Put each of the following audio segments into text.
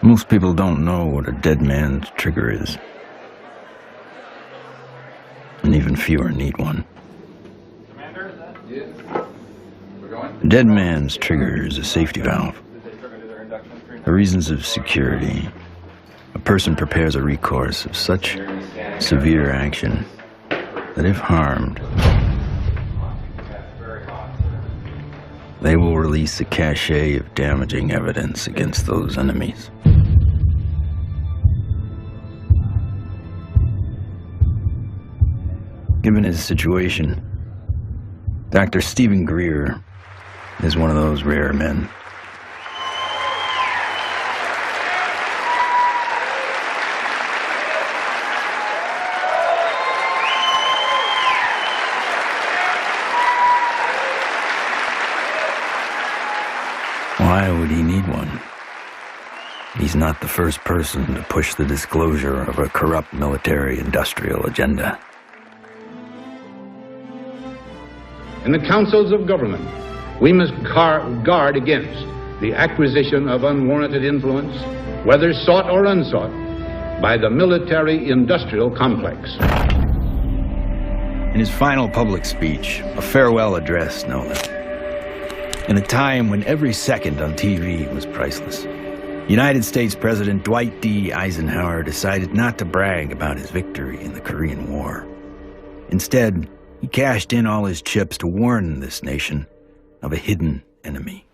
Most people don't know what a dead man's trigger is. And even fewer need one. Commander, is that? Yes. We're going? A dead man's trigger is a safety valve. For reasons of security, a person prepares a recourse of such severe action that if harmed, they will release a cache of damaging evidence against those enemies. Given his situation, Dr. Stephen Greer is one of those rare men. Why would he need one? He's not the first person to push the disclosure of a corrupt military-industrial agenda. In the councils of government, we must guard against the acquisition of unwarranted influence, whether sought or unsought, by the military-industrial complex. In his final public speech, a farewell address, no less, in a time when every second on TV was priceless, United States President Dwight D. Eisenhower decided not to brag about his victory in the Korean War. Instead, he cashed in all his chips to warn this nation of a hidden enemy.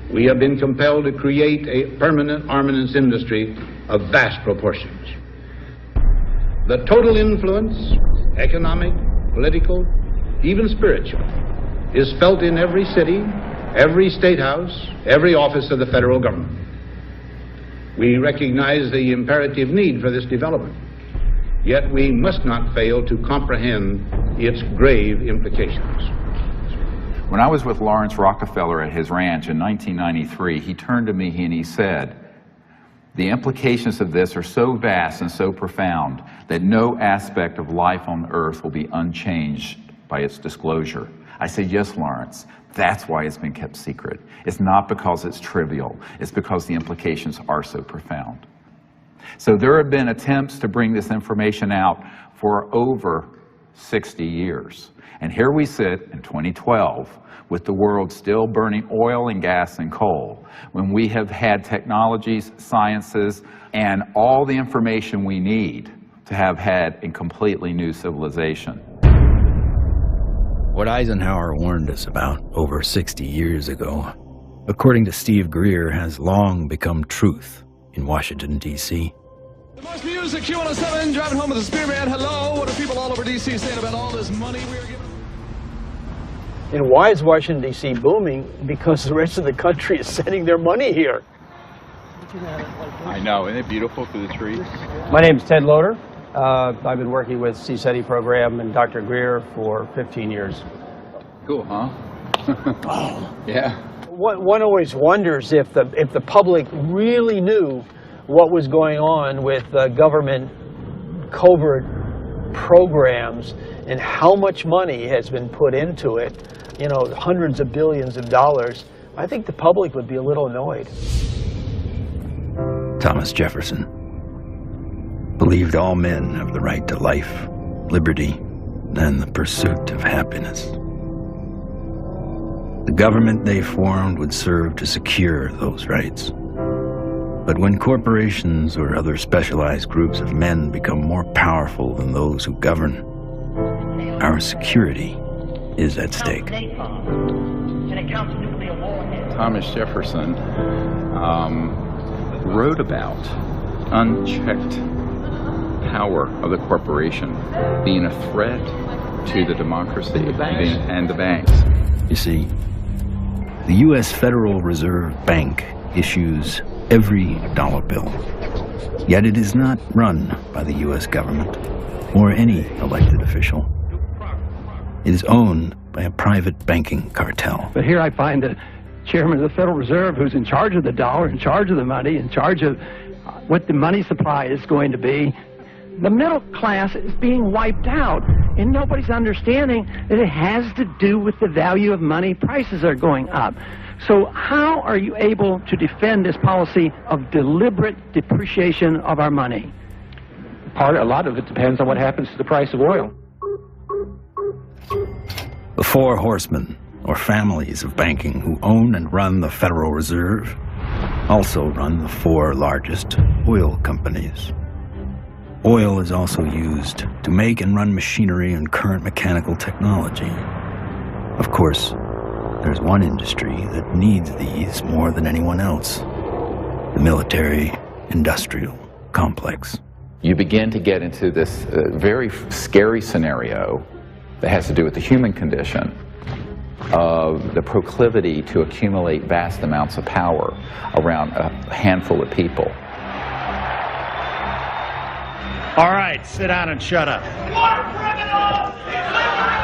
We have been compelled to create a permanent armaments industry of vast proportions. The total influence, economic, political, even spiritual, is felt in every city, every state house, every office of the federal government. We recognize the imperative need for this development, yet we must not fail to comprehend its grave implications. When I was with Lawrence Rockefeller at his ranch in 1993, he turned to me and he said, "The implications of this are so vast and so profound that no aspect of life on Earth will be unchanged by its disclosure." I said, "Yes, Lawrence, that's why it's been kept secret. It's not because it's trivial. It's because the implications are so profound." So there have been attempts to bring this information out for over 60 years. And here we sit in 2012 with the world still burning oil and gas and coal, when we have had technologies, sciences, and all the information we need to have had a completely new civilization. What Eisenhower warned us about over 60 years ago, according to Steve Greer, has long become truth in Washington, D.C. The voice music, Q107, driving home with the Spearman. Hello, what are people all over D.C. saying about all this money we are giving? And why is Washington, D.C. booming? Because the rest of the country is sending their money here. I know, isn't it beautiful through the trees? My name is Ted Loader. I've been working with CSETI program and Dr. Greer for 15 years. Cool, huh? Yeah. One always wonders if the public really knew what was going on with government covert programs and how much money has been put into it, you know, hundreds of billions of dollars. I think the public would be a little annoyed. Thomas Jefferson believed all men have the right to life, liberty, and the pursuit of happiness. The government they formed would serve to secure those rights. But when corporations or other specialized groups of men become more powerful than those who govern, our security is at stake. Thomas Jefferson wrote about unchecked power of the corporation being a threat to the democracy and the banks. You see, the U.S. Federal Reserve Bank issues every dollar bill, yet it is not run by the U.S. government or any elected official. It is owned by a private banking cartel. But here I find the chairman of the Federal Reserve, who's in charge of the dollar, in charge of the money, in charge of what the money supply is going to be. The middle class is being wiped out. And nobody's understanding that it has to do with the value of money. Prices are going up. So how are you able to defend this policy of deliberate depreciation of our money? A lot of it depends on what happens to the price of oil. The four horsemen, or families of banking who own and run the Federal Reserve, also run the four largest oil companies. Oil is also used to make and run machinery and current mechanical technology. Of course, there's one industry that needs these more than anyone else: the military-industrial complex. You begin to get into this very scary scenario that has to do with the human condition of the proclivity to accumulate vast amounts of power around a handful of people. All right, sit down and shut up.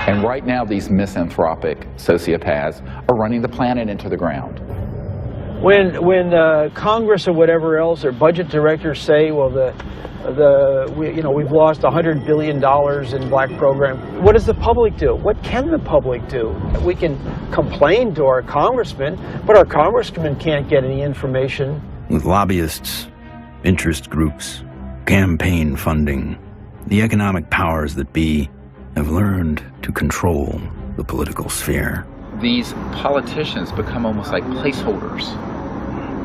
And right now, these misanthropic sociopaths are running the planet into the ground. When Congress or whatever else, or budget directors say, well, we've lost $100 billion in black program, what does the public do? What can the public do? We can complain to our congressmen, but our congressmen can't get any information. With lobbyists, interest groups, campaign funding, the economic powers that be have learned to control the political sphere. These politicians become almost like placeholders,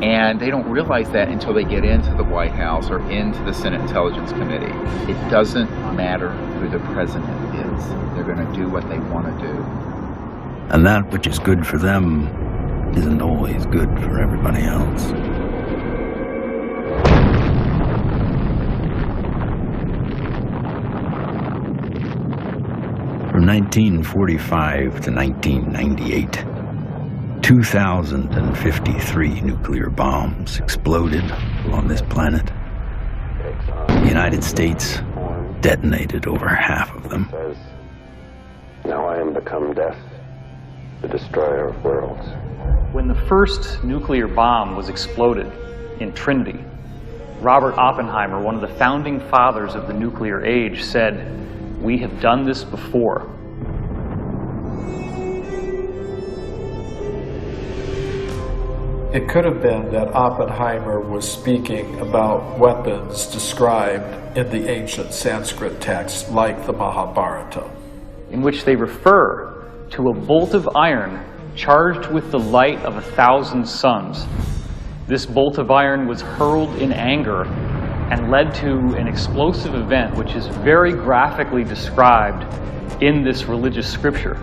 and they don't realize that until they get into the White House or into the Senate Intelligence Committee. It doesn't matter who the president is. They're going to do what they want to do. And that which is good for them isn't always good for everybody else. From 1945 to 1998, 2,053 nuclear bombs exploded on this planet. The United States detonated over half of them. Now I am become death, the destroyer of worlds. When the first nuclear bomb was exploded in Trinity, Robert Oppenheimer, one of the founding fathers of the nuclear age, said, "We have done this before." It could have been that Oppenheimer was speaking about weapons described in the ancient Sanskrit texts like the Mahabharata, in which they refer to a bolt of iron charged with the light of 1,000 suns. This bolt of iron was hurled in anger and led to an explosive event which is very graphically described in this religious scripture,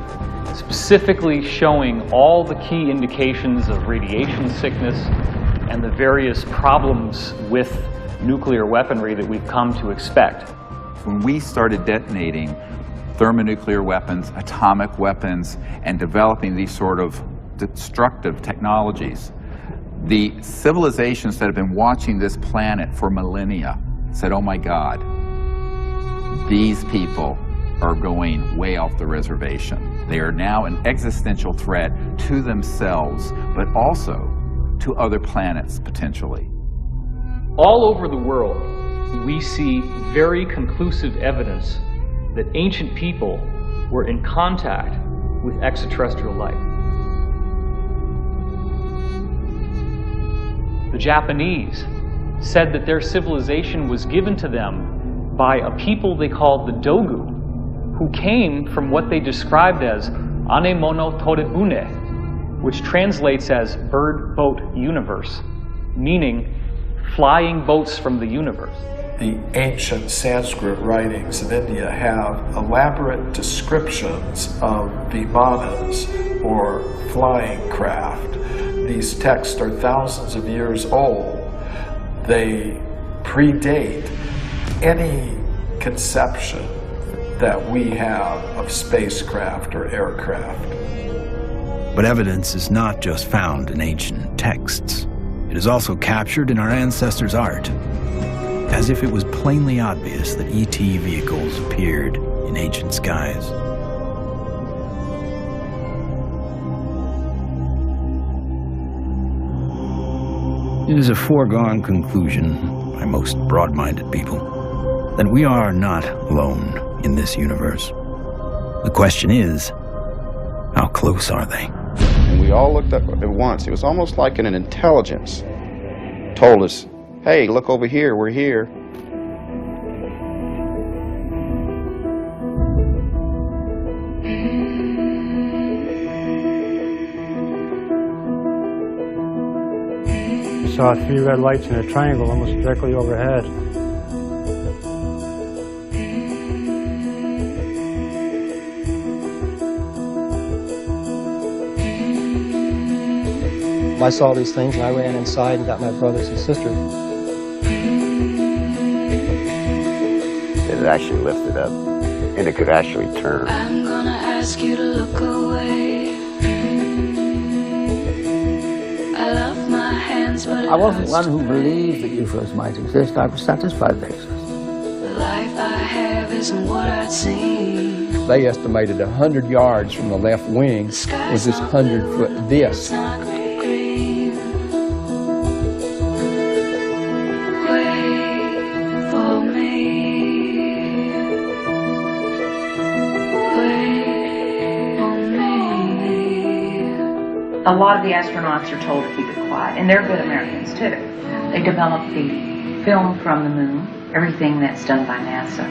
specifically showing all the key indications of radiation sickness and the various problems with nuclear weaponry that we've come to expect. When we started detonating thermonuclear weapons, atomic weapons, and developing these sort of destructive technologies, the civilizations that have been watching this planet for millennia said, oh my God, these people are going way off the reservation. They are now an existential threat to themselves, but also to other planets, potentially. All over the world, we see very conclusive evidence that ancient people were in contact with extraterrestrial life. The Japanese said that their civilization was given to them by a people they called the Dogu, who came from what they described as Anemono Torebune, which translates as bird boat universe, meaning flying boats from the universe. The ancient Sanskrit writings of India have elaborate descriptions of vimanas, or flying craft. These texts are thousands of years old. They predate any conception that we have of spacecraft or aircraft. But evidence is not just found in ancient texts. It is also captured in our ancestors' art, as if it was plainly obvious that ET vehicles appeared in ancient skies. It is a foregone conclusion by most broad-minded people that we are not alone in this universe. The question is, how close are they? And we all looked up at once. It was almost like an intelligence told us, hey, look over here, we're here. Saw 3 red lights in a triangle almost directly overhead. I saw these things and I ran inside and got my brothers and sisters. It actually lifted up and it could actually turn. I'm gonna ask you to look away. I love my hands, but I wasn't one who believed that UFOs might exist. I was satisfied they exist. the life I have isn't what I'd seen. They estimated 100 yards from the left wing was this 100-foot disc. A lot of the astronauts are told to keep it quiet, and they're good Americans too. They develop the film from the moon, everything that's done by NASA.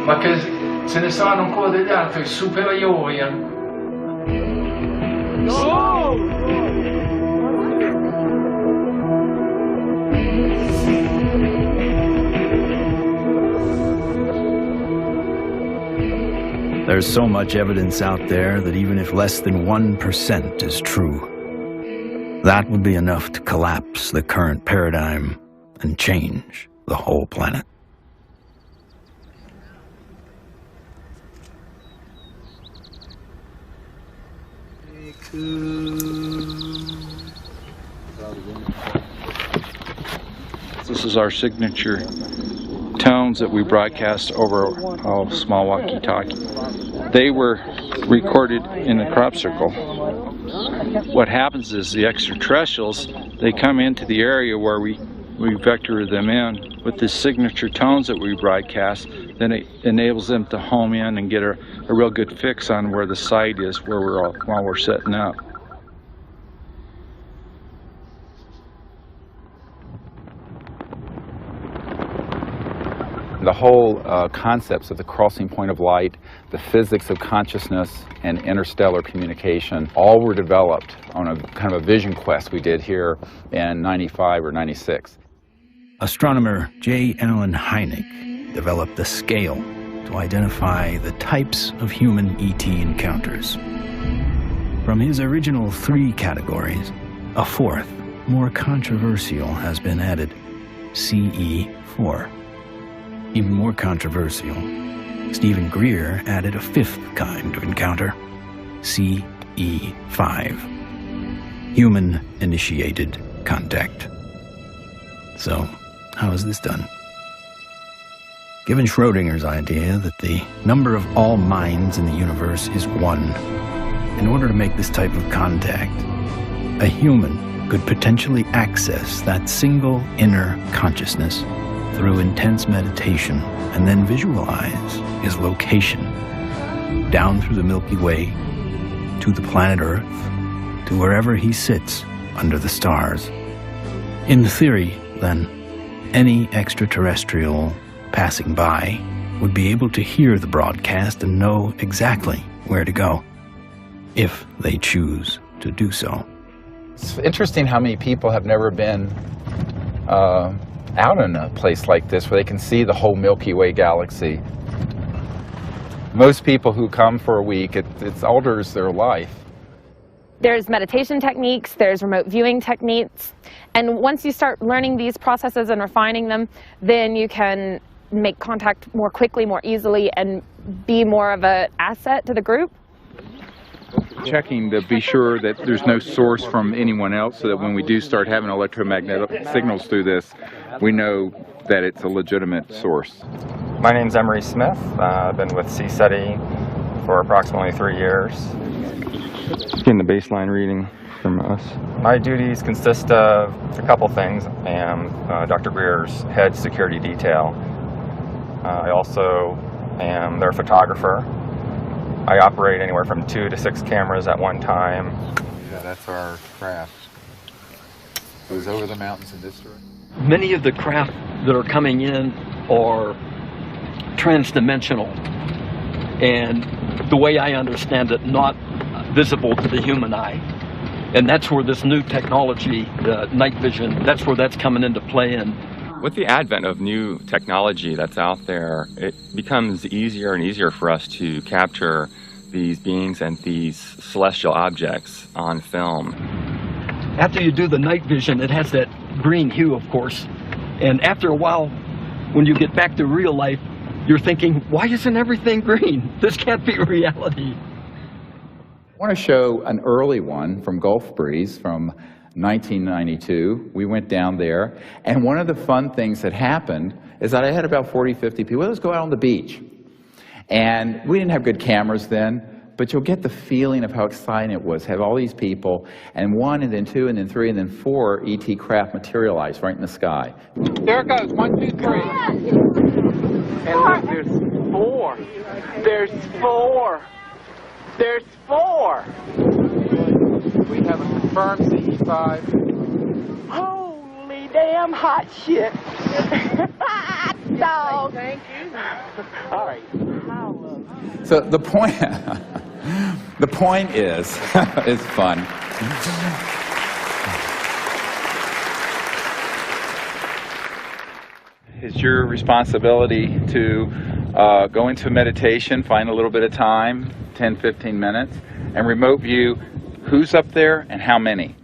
Ma che se ne sanno ancora degli altri superiori. There's so much evidence out there that even if less than 1% is true, that would be enough to collapse the current paradigm and change the whole planet. This is our signature tones that we broadcast over a small walkie-talkie. They were recorded in the crop circle. What happens is the extraterrestrials, they come into the area where we vector them in with the signature tones that we broadcast. Then it enables them to home in and get a real good fix on where the site is while we're setting up. The whole concepts of the crossing point of light, the physics of consciousness and interstellar communication, all were developed on a kind of a vision quest we did here in 95 or 96. Astronomer J. Allen Hynek developed a scale to identify the types of human ET encounters. From his original 3 categories, a 4th, more controversial, has been added, CE4. Even more controversial, Stephen Greer added a 5th kind of encounter, CE5, human-initiated contact. So, how is this done? Given Schrodinger's idea that the number of all minds in the universe is 1, in order to make this type of contact, a human could potentially access that single inner consciousness through intense meditation and then visualize his location down through the Milky Way to the planet Earth, to wherever he sits under the stars. In theory, then, any extraterrestrial passing by would be able to hear the broadcast and know exactly where to go, if they choose to do so. It's interesting how many people have never been out in a place like this where they can see the whole Milky Way galaxy. Most people who come for a week, it alters their life. There's meditation techniques, there's remote viewing techniques, and once you start learning these processes and refining them, then you can make contact more quickly, more easily, and be more of an asset to the group. Checking to be sure that there's no source from anyone else, so that when we do start having electromagnetic signals through this, we know that it's a legitimate source. My name's Emery Smith. I've been with CSETI for approximately 3 years. Getting the baseline reading. from us? My duties consist of a couple things. I am Dr. Greer's head security detail. I also am their photographer. I operate anywhere from 2 to 6 cameras at one time. Yeah, that's our craft. It was over the mountains in this direction. Many of the craft that are coming in are transdimensional, and the way I understand it, not visible to the human eye. And that's where this new technology, night vision, that's where that's coming into play. And with the advent of new technology that's out there, it becomes easier and easier for us to capture these beings and these celestial objects on film. After you do the night vision, it has that green hue, of course. And after a while, when you get back to real life, you're thinking, why isn't everything green? This can't be reality. I want to show an early one from Gulf Breeze from 1992. We went down there, and one of the fun things that happened is that I had about 40, 50 people. Let's go out on the beach. And we didn't have good cameras then, but you'll get the feeling of how exciting it was. Have all these people, and 1, and then 2, and then 3, and then 4 ET craft materialize right in the sky. There it goes, 1, 2, 3. And look, there's 4. There's 4. There's 4. We have a confirmed CE5. Holy damn hot shit. Dog. Thank you. All right. So the point, the point is, it's fun. It's your responsibility to go into meditation, find a little bit of time, 10, 15 minutes, and remote view who's up there and how many.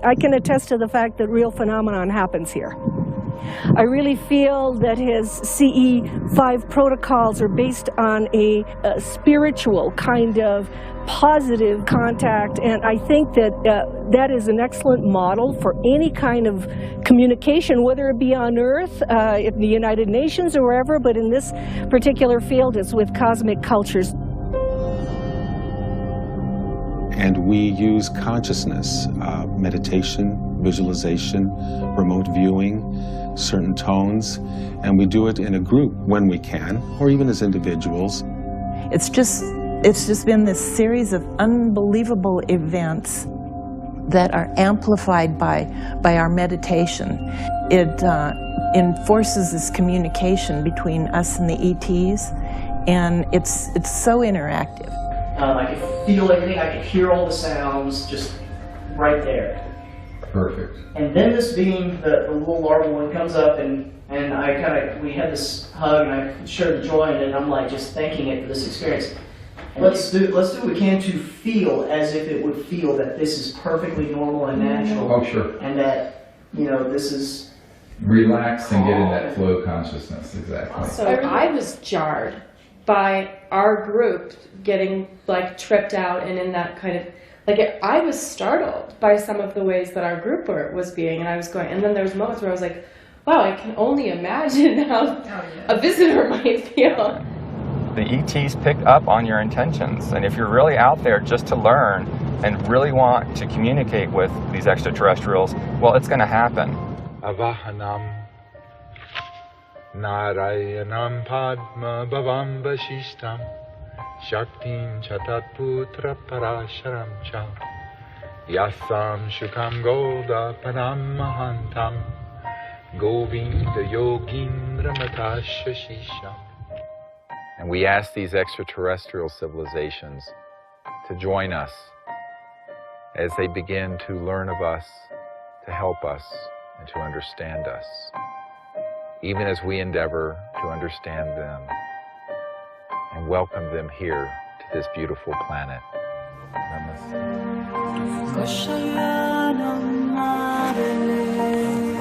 I can attest to the fact that real phenomenon happens here. I really feel that his CE5 protocols are based on a spiritual kind of positive contact, and I think that that is an excellent model for any kind of communication, whether it be on Earth, in the United Nations or wherever, but in this particular field it's with cosmic cultures. And we use consciousness, meditation, visualization, remote viewing, certain tones, and we do it in a group when we can, or even as individuals. It's just been this series of unbelievable events that are amplified by our meditation. It enforces this communication between us and the ETs, and it's so interactive. I could feel everything, I could hear all the sounds just right there. Perfect. And then this being the little larval one comes up, and we had this hug, and I shared the joy in it, and I'm like just thanking it for this experience. And let's do what we can to feel as if it would feel that this is perfectly normal and natural. Oh, sure. And that, you know, this is... Relax and get in that flow consciousness, exactly. So I was jarred by our group getting like tripped out and in that kind of, like I was startled by some of the ways that our group was being, and I was going, and then there was moments where I was like, wow, I can only imagine how a visitor might feel. The ETs pick up on your intentions, and if you're really out there just to learn and really want to communicate with these extraterrestrials, well, it's going to happen. Avahanam Narayanam Padma Bhavam Vasishtam Shaktim Chatat Putra Parasharam Cha Yasam Shukam Golda Param Mahantam Govinda Yogindra Matashashisham. And we ask these extraterrestrial civilizations to join us as they begin to learn of us, to help us, and to understand us, even as we endeavor to understand them and welcome them here to this beautiful planet. Namaste.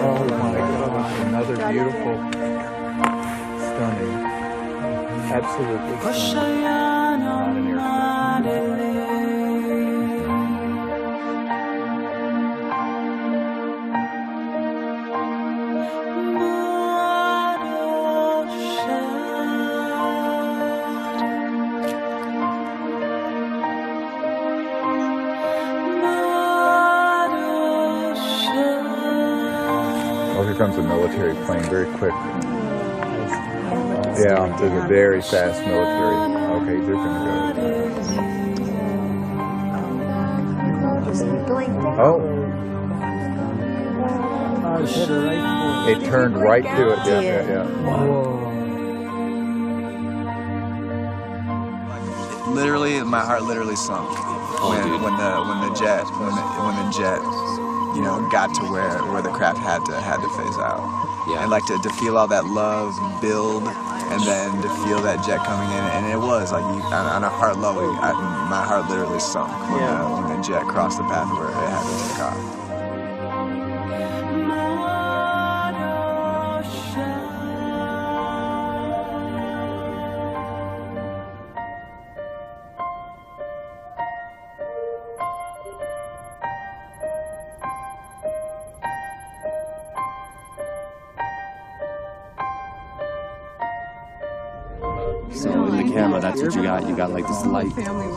Oh my God, another beautiful, stunning, absolutely stunning. here comes a military plane very quick. Yeah, there's a very fast military. Okay, they're gonna go. Oh. It turned right to it. Yeah. Literally, my heart literally sunk when the jet, you know, got to where the craft had to phase out. Yeah. And like to feel all that love build, and then to feel that jet coming in, and it was like on a heart level, my heart literally sunk when the jet crossed the path where it had to take off. So in the camera, that's what you got. You got like this light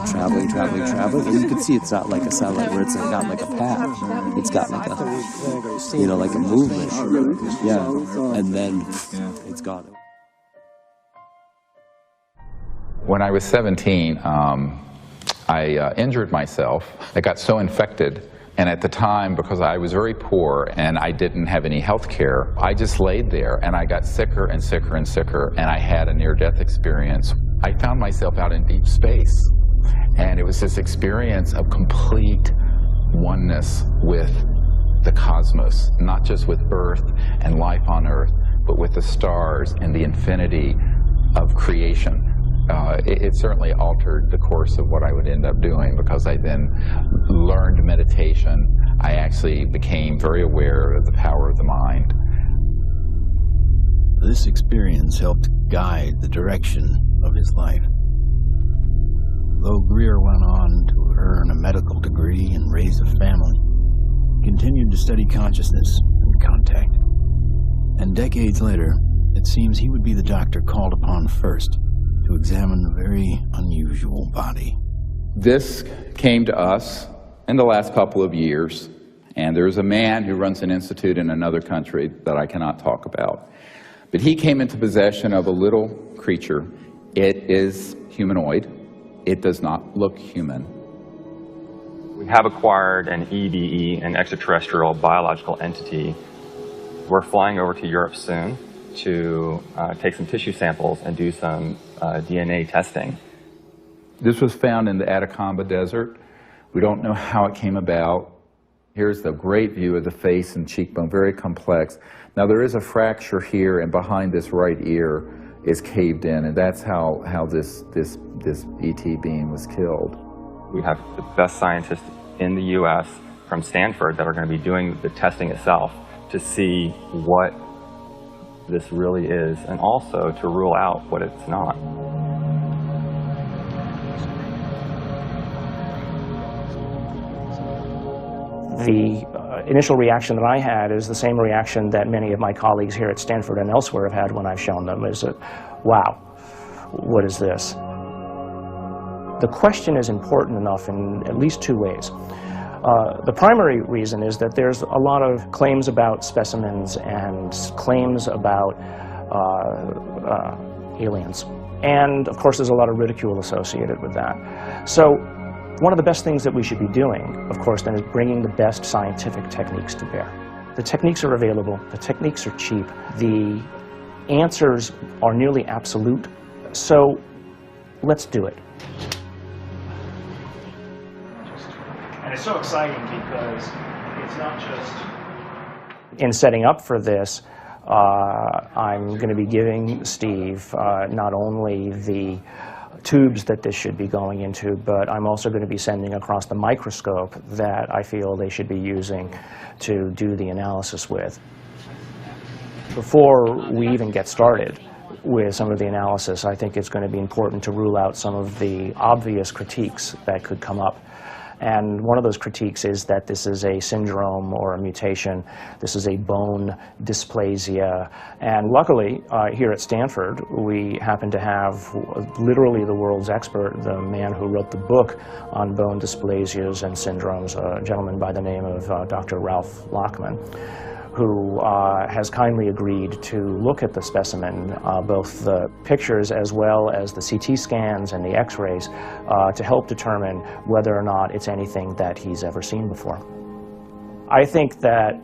traveling, and you can see it's not like a satellite where it's not like a path. It's got like a, you know, like a movement. Yeah, and then it's gone. When I was 17, I injured myself. I got so infected. And at the time, because I was very poor and I didn't have any health care, I just laid there and I got sicker and sicker and sicker, and I had a near-death experience. I found myself out in deep space, and it was this experience of complete oneness with the cosmos, not just with Earth and life on Earth, but with the stars and the infinity of creation. It certainly altered the course of what I would end up doing, because I then learned meditation. I actually became very aware of the power of the mind. This experience helped guide the direction of his life. Though Greer went on to earn a medical degree and raise a family, he continued to study consciousness and contact. And decades later, it seems he would be the doctor called upon first to examine a very unusual body. This came to us in the last couple of years, and there's a man who runs an institute in another country that I cannot talk about. But he came into possession of a little creature. It is humanoid. It does not look human. We have acquired an EBE, an extraterrestrial biological entity. We're flying over to Europe soon to take some tissue samples and do some DNA testing. This was found in the Atacama Desert. We don't know how it came about. Here's the great view of the face and cheekbone, very complex. Now there is a fracture here, and behind this right ear is caved in, and that's how this ET being was killed. We have the best scientists in the US from Stanford that are going to be doing the testing itself to see what this really is, and also to rule out what it's not. The initial reaction that I had is the same reaction that many of my colleagues here at Stanford and elsewhere have had when I've shown them, is that, wow, what is this? The question is important enough in at least two ways. The primary reason is that there's a lot of claims about specimens and claims about aliens. And of course there's a lot of ridicule associated with that. So one of the best things that we should be doing, of course, then is bringing the best scientific techniques to bear. The techniques are available, the techniques are cheap, the answers are nearly absolute, so let's do it. And it's so exciting because it's not just... In setting up for this, I'm going to be giving Steve not only the tubes that this should be going into, but I'm also going to be sending across the microscope that I feel they should be using to do the analysis with. Before we even get started with some of the analysis, I think it's going to be important to rule out some of the obvious critiques that could come up. And one of those critiques is that this is a syndrome or a mutation. This is a bone dysplasia. And luckily, here at Stanford, we happen to have literally the world's expert, the man who wrote the book on bone dysplasias and syndromes, a gentleman by the name of Dr. Ralph Lachman, who has kindly agreed to look at the specimen, both the pictures as well as the CT scans and the x-rays, to help determine whether or not it's anything that he's ever seen before. I think that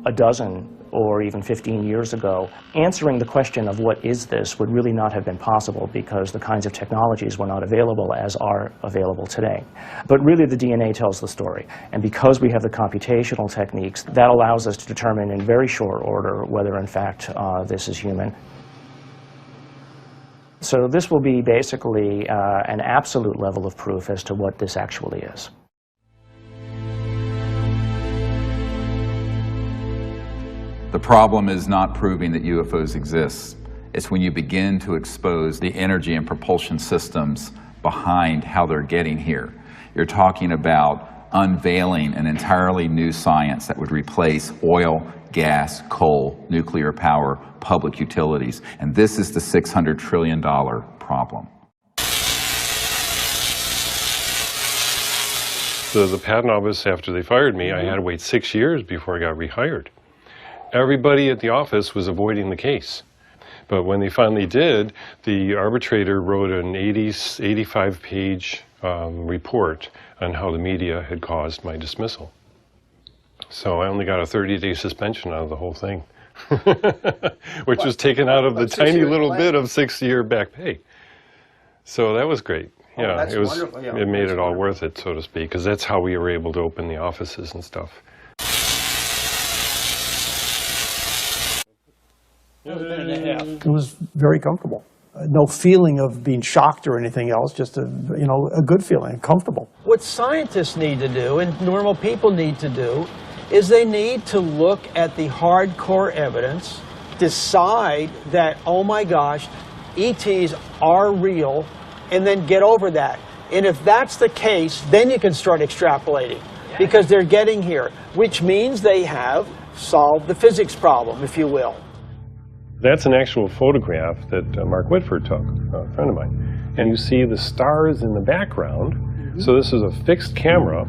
a dozen or even 15 years ago, answering the question of what is this would really not have been possible because the kinds of technologies were not available as are available today. But really the DNA tells the story. And because we have the computational techniques, that allows us to determine in very short order whether in fact this is human. So this will be basically an absolute level of proof as to what this actually is. The problem is not proving that UFOs exist. It's when you begin to expose the energy and propulsion systems behind how they're getting here. You're talking about unveiling an entirely new science that would replace oil, gas, coal, nuclear power, public utilities. And this is the $600 trillion problem. So the patent office, after they fired me, I had to wait 6 years before I got rehired. Everybody at the office was avoiding the case. But when they finally did, the arbitrator wrote an 85-page report on how the media had caused my dismissal. So I only got a 30-day suspension out of the whole thing, which was taken out of the tiny little bit of 6-year back pay. So that was great. Yeah, that's wonderful. Yeah, it made it all worth it, so to speak, because that's how we were able to open the offices and stuff. It was very comfortable. No feeling of being shocked or anything else, just a good feeling, comfortable. What scientists need to do, and normal people need to do, is they need to look at the hardcore evidence, decide that, oh my gosh, ETs are real, and then get over that. And if that's the case, then you can start extrapolating, because they're getting here, which means they have solved the physics problem, if you will. That's an actual photograph that Mark Whitford took, a friend of mine. And you see the stars in the background. So this is a fixed camera.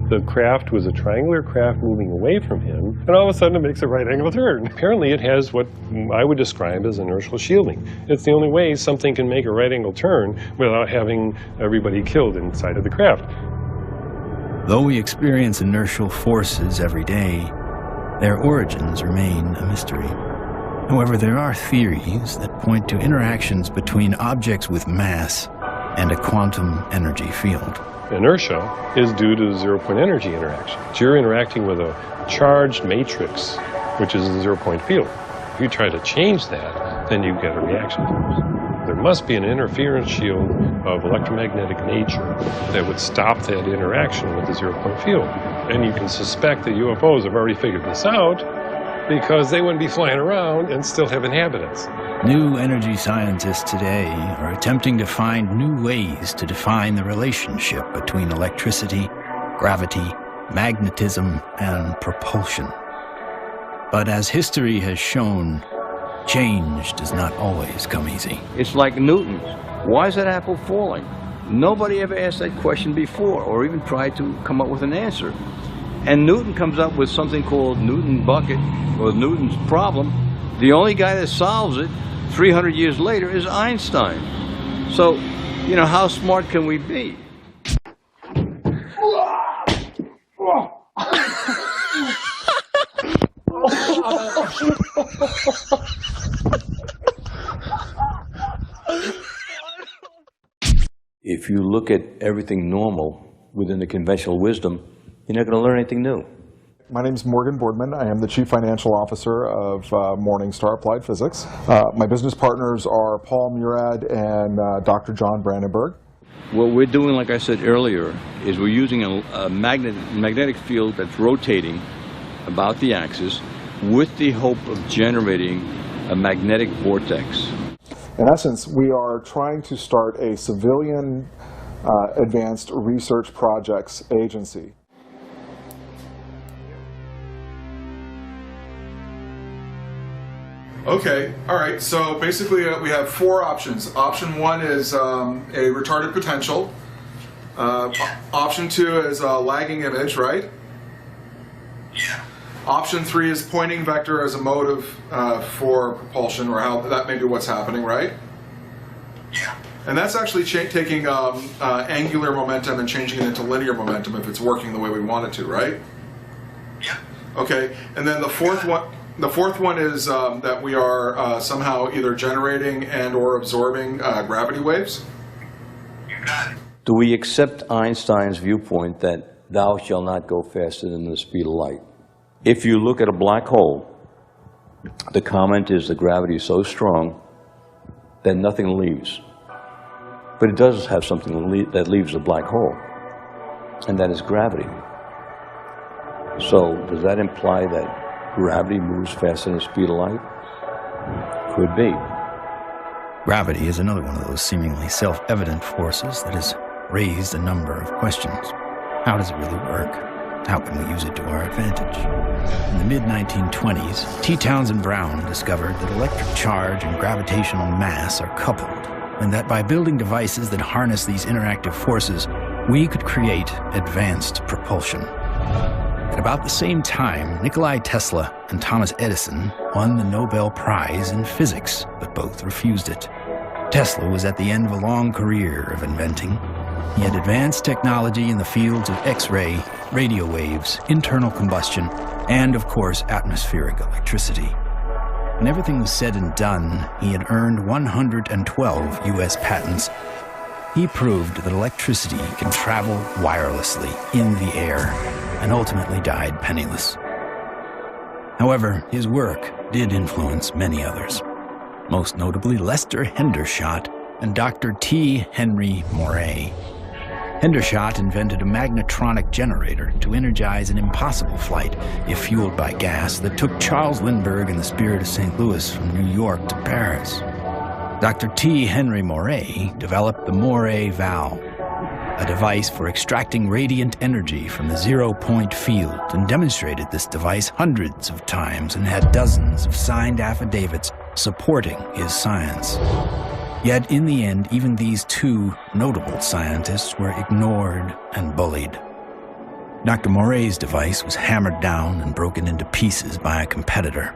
The craft was a triangular craft moving away from him, and all of a sudden it makes a right-angle turn. Apparently it has what I would describe as inertial shielding. It's the only way something can make a right-angle turn without having everybody killed inside of the craft. Though we experience inertial forces every day, their origins remain a mystery. However, there are theories that point to interactions between objects with mass and a quantum energy field. Inertia is due to zero-point energy interaction. So you're interacting with a charged matrix, which is a zero-point field. If you try to change that, then you get a reaction force. There must be an interference shield of electromagnetic nature that would stop that interaction with the zero-point field. And you can suspect that UFOs have already figured this out, because they wouldn't be flying around and still have inhabitants. New energy scientists today are attempting to find new ways to define the relationship between electricity, gravity, magnetism, and propulsion. But as history has shown, change does not always come easy. It's like Newton. Why is that apple falling? Nobody ever asked that question before or even tried to come up with an answer. And Newton comes up with something called Newton bucket, or Newton's problem. The only guy that solves it 300 years later is Einstein. So, how smart can we be? If you look at everything normal within the conventional wisdom, you're not going to learn anything new. My name is Morgan Boardman. I am the Chief Financial Officer of Morningstar Applied Physics. My business partners are Paul Murad and Dr. John Brandenburg. What we're doing, like I said earlier, is we're using a magnetic field that's rotating about the axis with the hope of generating a magnetic vortex. In essence, we are trying to start a civilian advanced research projects agency. Okay, all right, so basically we have 4 options. Option 1 is a retarded potential. Option 2 is a lagging image, right? Yeah. Option 3 is pointing vector as a motive for propulsion, or how that may be what's happening, right? Yeah. And that's actually taking angular momentum and changing it into linear momentum if it's working the way we want it to, right? Yeah. Okay. And then the fourth one is that we are somehow either generating and or absorbing gravity waves. You got it. Do we accept Einstein's viewpoint that thou shalt not go faster than the speed of light? If you look at a black hole, the comment is the gravity is so strong that nothing leaves. But it does have something that leaves the black hole, and that is gravity. So does that imply that gravity moves faster than the speed of light? Could be. Gravity is another one of those seemingly self-evident forces that has raised a number of questions. How does it really work? How can we use it to our advantage? In the mid-1920s, T. Townsend Brown discovered that electric charge and gravitational mass are coupled, and that by building devices that harness these interactive forces, we could create advanced propulsion. At about the same time, Nikola Tesla and Thomas Edison won the Nobel Prize in Physics, but both refused it. Tesla was at the end of a long career of inventing. He had advanced technology in the fields of X-ray, radio waves, internal combustion, and, of course, atmospheric electricity. When everything was said and done, he had earned 112 U.S. patents. He proved that electricity can travel wirelessly in the air, and ultimately died penniless. However, his work did influence many others, most notably Lester Hendershot and Dr. T. Henry Moray. Hendershot invented a magnetronic generator to energize an impossible flight, if fueled by gas, that took Charles Lindbergh and the Spirit of St. Louis from New York to Paris. Dr. T. Henry Moray developed the Moray valve, a device for extracting radiant energy from the zero-point field, and demonstrated this device hundreds of times and had dozens of signed affidavits supporting his science. Yet in the end, even these two notable scientists were ignored and bullied. Dr. Moray's device was hammered down and broken into pieces by a competitor,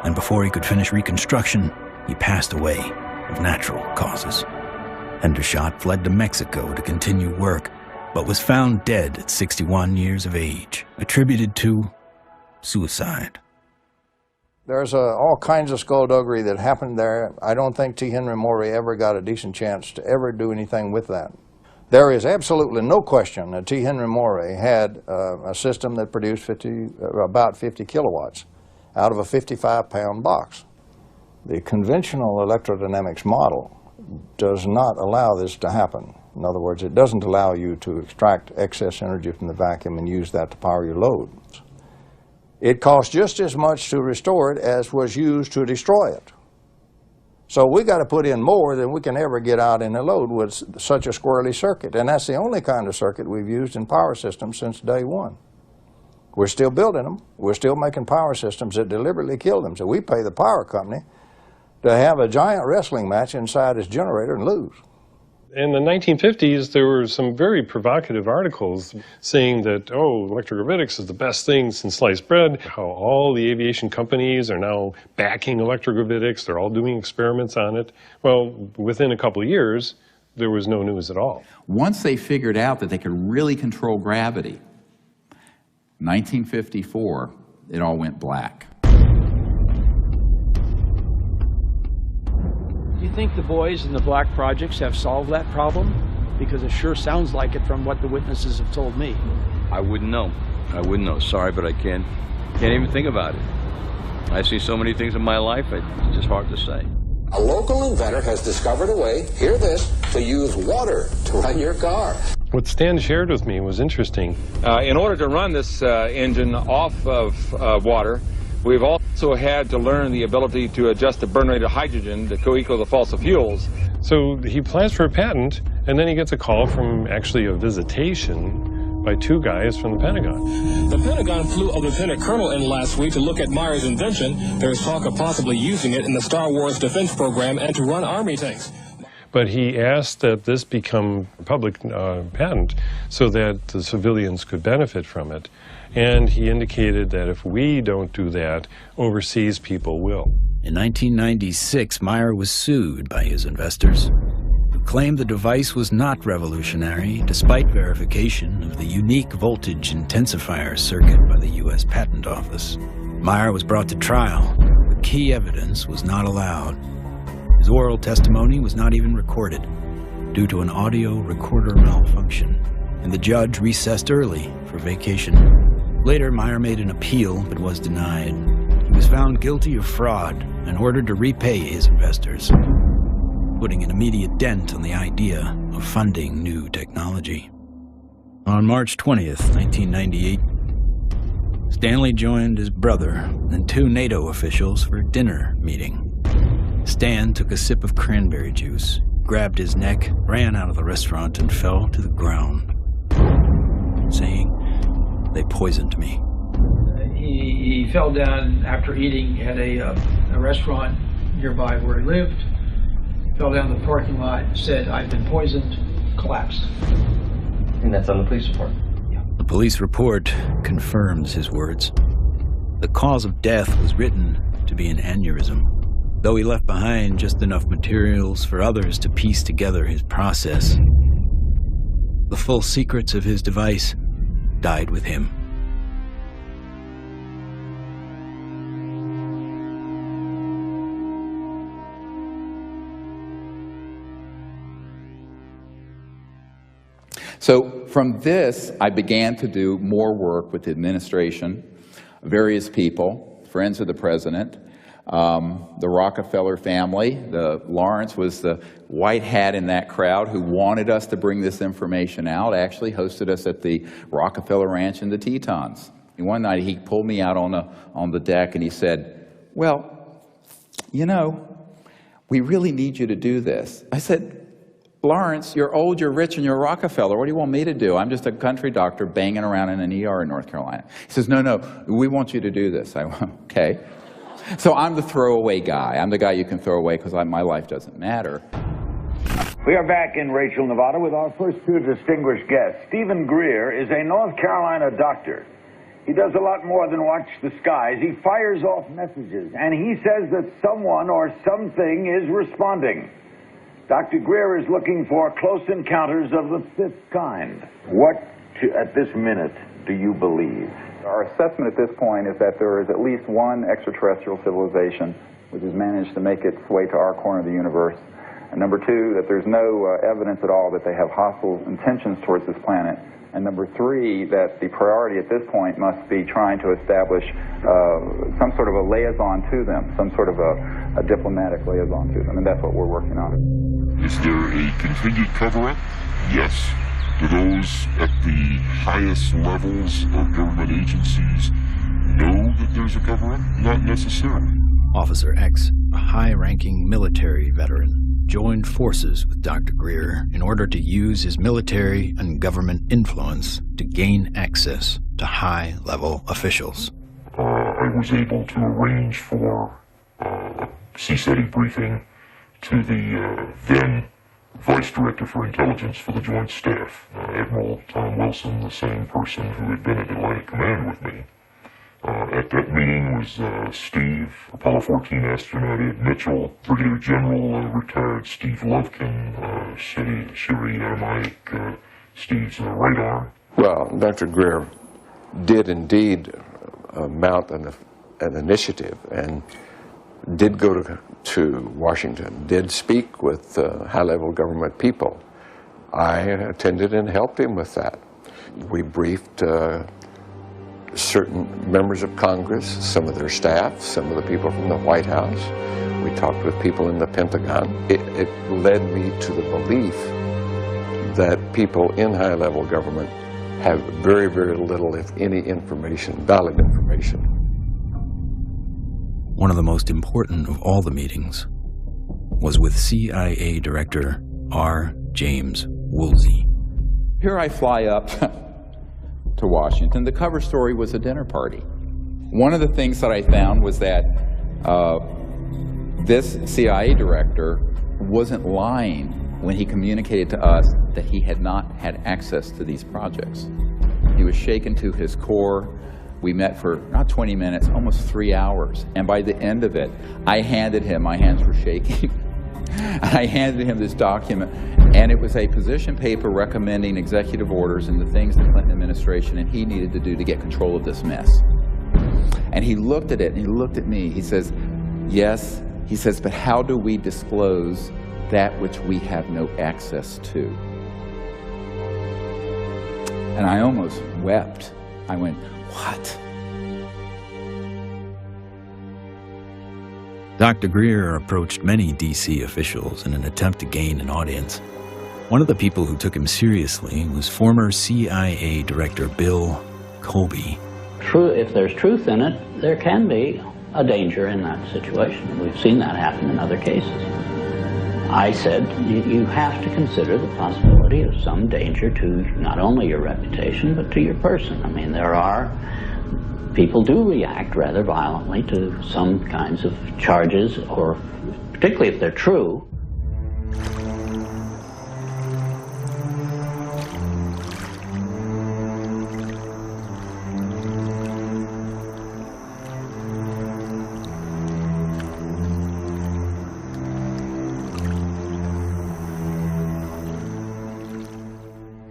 and before he could finish reconstruction, he passed away of natural causes. Hendershot fled to Mexico to continue work, but was found dead at 61 years of age, attributed to suicide. There's all kinds of skullduggery that happened there. I don't think T. Henry Moray ever got a decent chance to ever do anything with that. There is absolutely no question that T. Henry Moray had a system that produced about 50 kilowatts out of a 55-pound box. The conventional electrodynamics model does not allow this to happen. In other words, it doesn't allow you to extract excess energy from the vacuum and use that to power your load. It costs just as much to restore it as was used to destroy it. So we got to put in more than we can ever get out in a load with such a squirrely circuit. And that's the only kind of circuit we've used in power systems since day one. We're still building them. We're still making power systems that deliberately kill them. So we pay the power company to have a giant wrestling match inside his generator and lose. In the 1950s, there were some very provocative articles saying that, oh, electrogravitics is the best thing since sliced bread, how all the aviation companies are now backing electrogravitics, they're all doing experiments on it. Well, within a couple of years, there was no news at all. Once they figured out that they could really control gravity, 1954, it all went black. Do you think the boys in the black projects have solved that problem? Because it sure sounds like it from what the witnesses have told me. I wouldn't know. I wouldn't know. Sorry, but I can't even think about it. I see so many things in my life, it's just hard to say. A local inventor has discovered a way, hear this, to use water to run your car. What Stan shared with me was interesting. In order to run this engine off of water, we've also had to learn the ability to adjust the burn rate of hydrogen to co-equal the fossil fuels. So he applies for a patent, and then he gets a call from actually a visitation by two guys from the Pentagon. The Pentagon flew a lieutenant colonel in last week to look at Meyer's invention. There's talk of possibly using it in the Star Wars defense program and to run Army tanks. But he asked that this become a public patent so that the civilians could benefit from it. And he indicated that if we don't do that, overseas people will. In 1996, Meyer was sued by his investors, who claimed the device was not revolutionary, despite verification of the unique voltage intensifier circuit by the U.S. Patent Office. Meyer was brought to trial, but key evidence was not allowed. His oral testimony was not even recorded, due to an audio recorder malfunction, and the judge recessed early for vacation. Later, Meyer made an appeal, but was denied. He was found guilty of fraud and ordered to repay his investors, putting an immediate dent on the idea of funding new technology. On March 20th, 1998, Stanley joined his brother and 2 NATO officials for a dinner meeting. Stan took a sip of cranberry juice, grabbed his neck, ran out of the restaurant, and fell to the ground, saying, "They poisoned me." He fell down after eating at a restaurant nearby where he lived, fell down the parking lot, said, "I've been poisoned," collapsed. And that's on the police report? Yeah. The police report confirms his words. The cause of death was written to be an aneurysm, though he left behind just enough materials for others to piece together his process. The full secrets of his device died with him. So from this, I began to do more work with the administration, various people, friends of the president, the Rockefeller family. Lawrence was the white hat in that crowd who wanted us to bring this information out, actually hosted us at the Rockefeller Ranch in the Tetons. And one night he pulled me out on the deck and he said, "Well, you know, we really need you to do this." I said, "Lawrence, you're old, you're rich, and you're a Rockefeller. What do you want me to do? I'm just a country doctor banging around in an ER in North Carolina." He says, "No, we want you to do this." I went, "Okay." So I'm the throwaway guy. I'm the guy you can throw away because my life doesn't matter. We are back in Rachel, Nevada with our first 2 distinguished guests. Stephen Greer is a North Carolina doctor. He does a lot more than watch the skies. He fires off messages, and he says that someone or something is responding. Dr. Greer is looking for close encounters of the 5th kind. What, at this minute, do you believe? Our assessment at this point is that there is at least one extraterrestrial civilization which has managed to make its way to our corner of the universe. And number 2, that there's no evidence at all that they have hostile intentions towards this planet. And number 3, that the priority at this point must be trying to establish some sort of a liaison to them, some sort of a diplomatic liaison to them, and that's what we're working on. Is there a continued cover-up? Yes. Do those at the highest levels of government agencies know that there's a cover-up? Not necessarily. Officer X, a high-ranking military veteran, joined forces with Dr. Greer in order to use his military and government influence to gain access to high-level officials. I was able to arrange for a CSETI briefing to the then Vice Director for Intelligence for the Joint Staff, Admiral Tom Wilson, the same person who had been at Atlantic Command with me. At that meeting was Steve, Apollo 14 astronaut Ed Mitchell, Brigadier General retired Steve Lovkin, Sherry Mike, Steve's right arm. Well, Dr. Greer did indeed mount an initiative and did go to Washington, did speak with high-level government people. I attended and helped him with that. We briefed certain members of Congress, some of their staff, some of the people from the White House. We talked with people in the Pentagon. It led me to the belief that people in high-level government have very, very little, if any, information, valid information. One of the most important of all the meetings was with CIA Director R. James Woolsey. Here I fly up to Washington. The cover story was a dinner party. One of the things that I found was that this CIA director wasn't lying when he communicated to us that he had not had access to these projects. He was shaken to his core. We met for not 20 minutes, almost 3 hours. And by the end of it, I handed him, my hands were shaking, and I handed him this document. And it was a position paper recommending executive orders and the things the Clinton administration and he needed to do to get control of this mess. And he looked at it, and he looked at me. He says, yes, he says, but how do we disclose that which we have no access to? And I almost wept. I went, what? Dr. Greer approached many D.C. officials in an attempt to gain an audience. One of the people who took him seriously was former CIA Director Bill Colby. If there's truth in it, there can be a danger in that situation. We've seen that happen in other cases. I said, you have to consider the possibility of some danger to not only your reputation, but to your person. I mean, people do react rather violently to some kinds of charges, or particularly if they're true.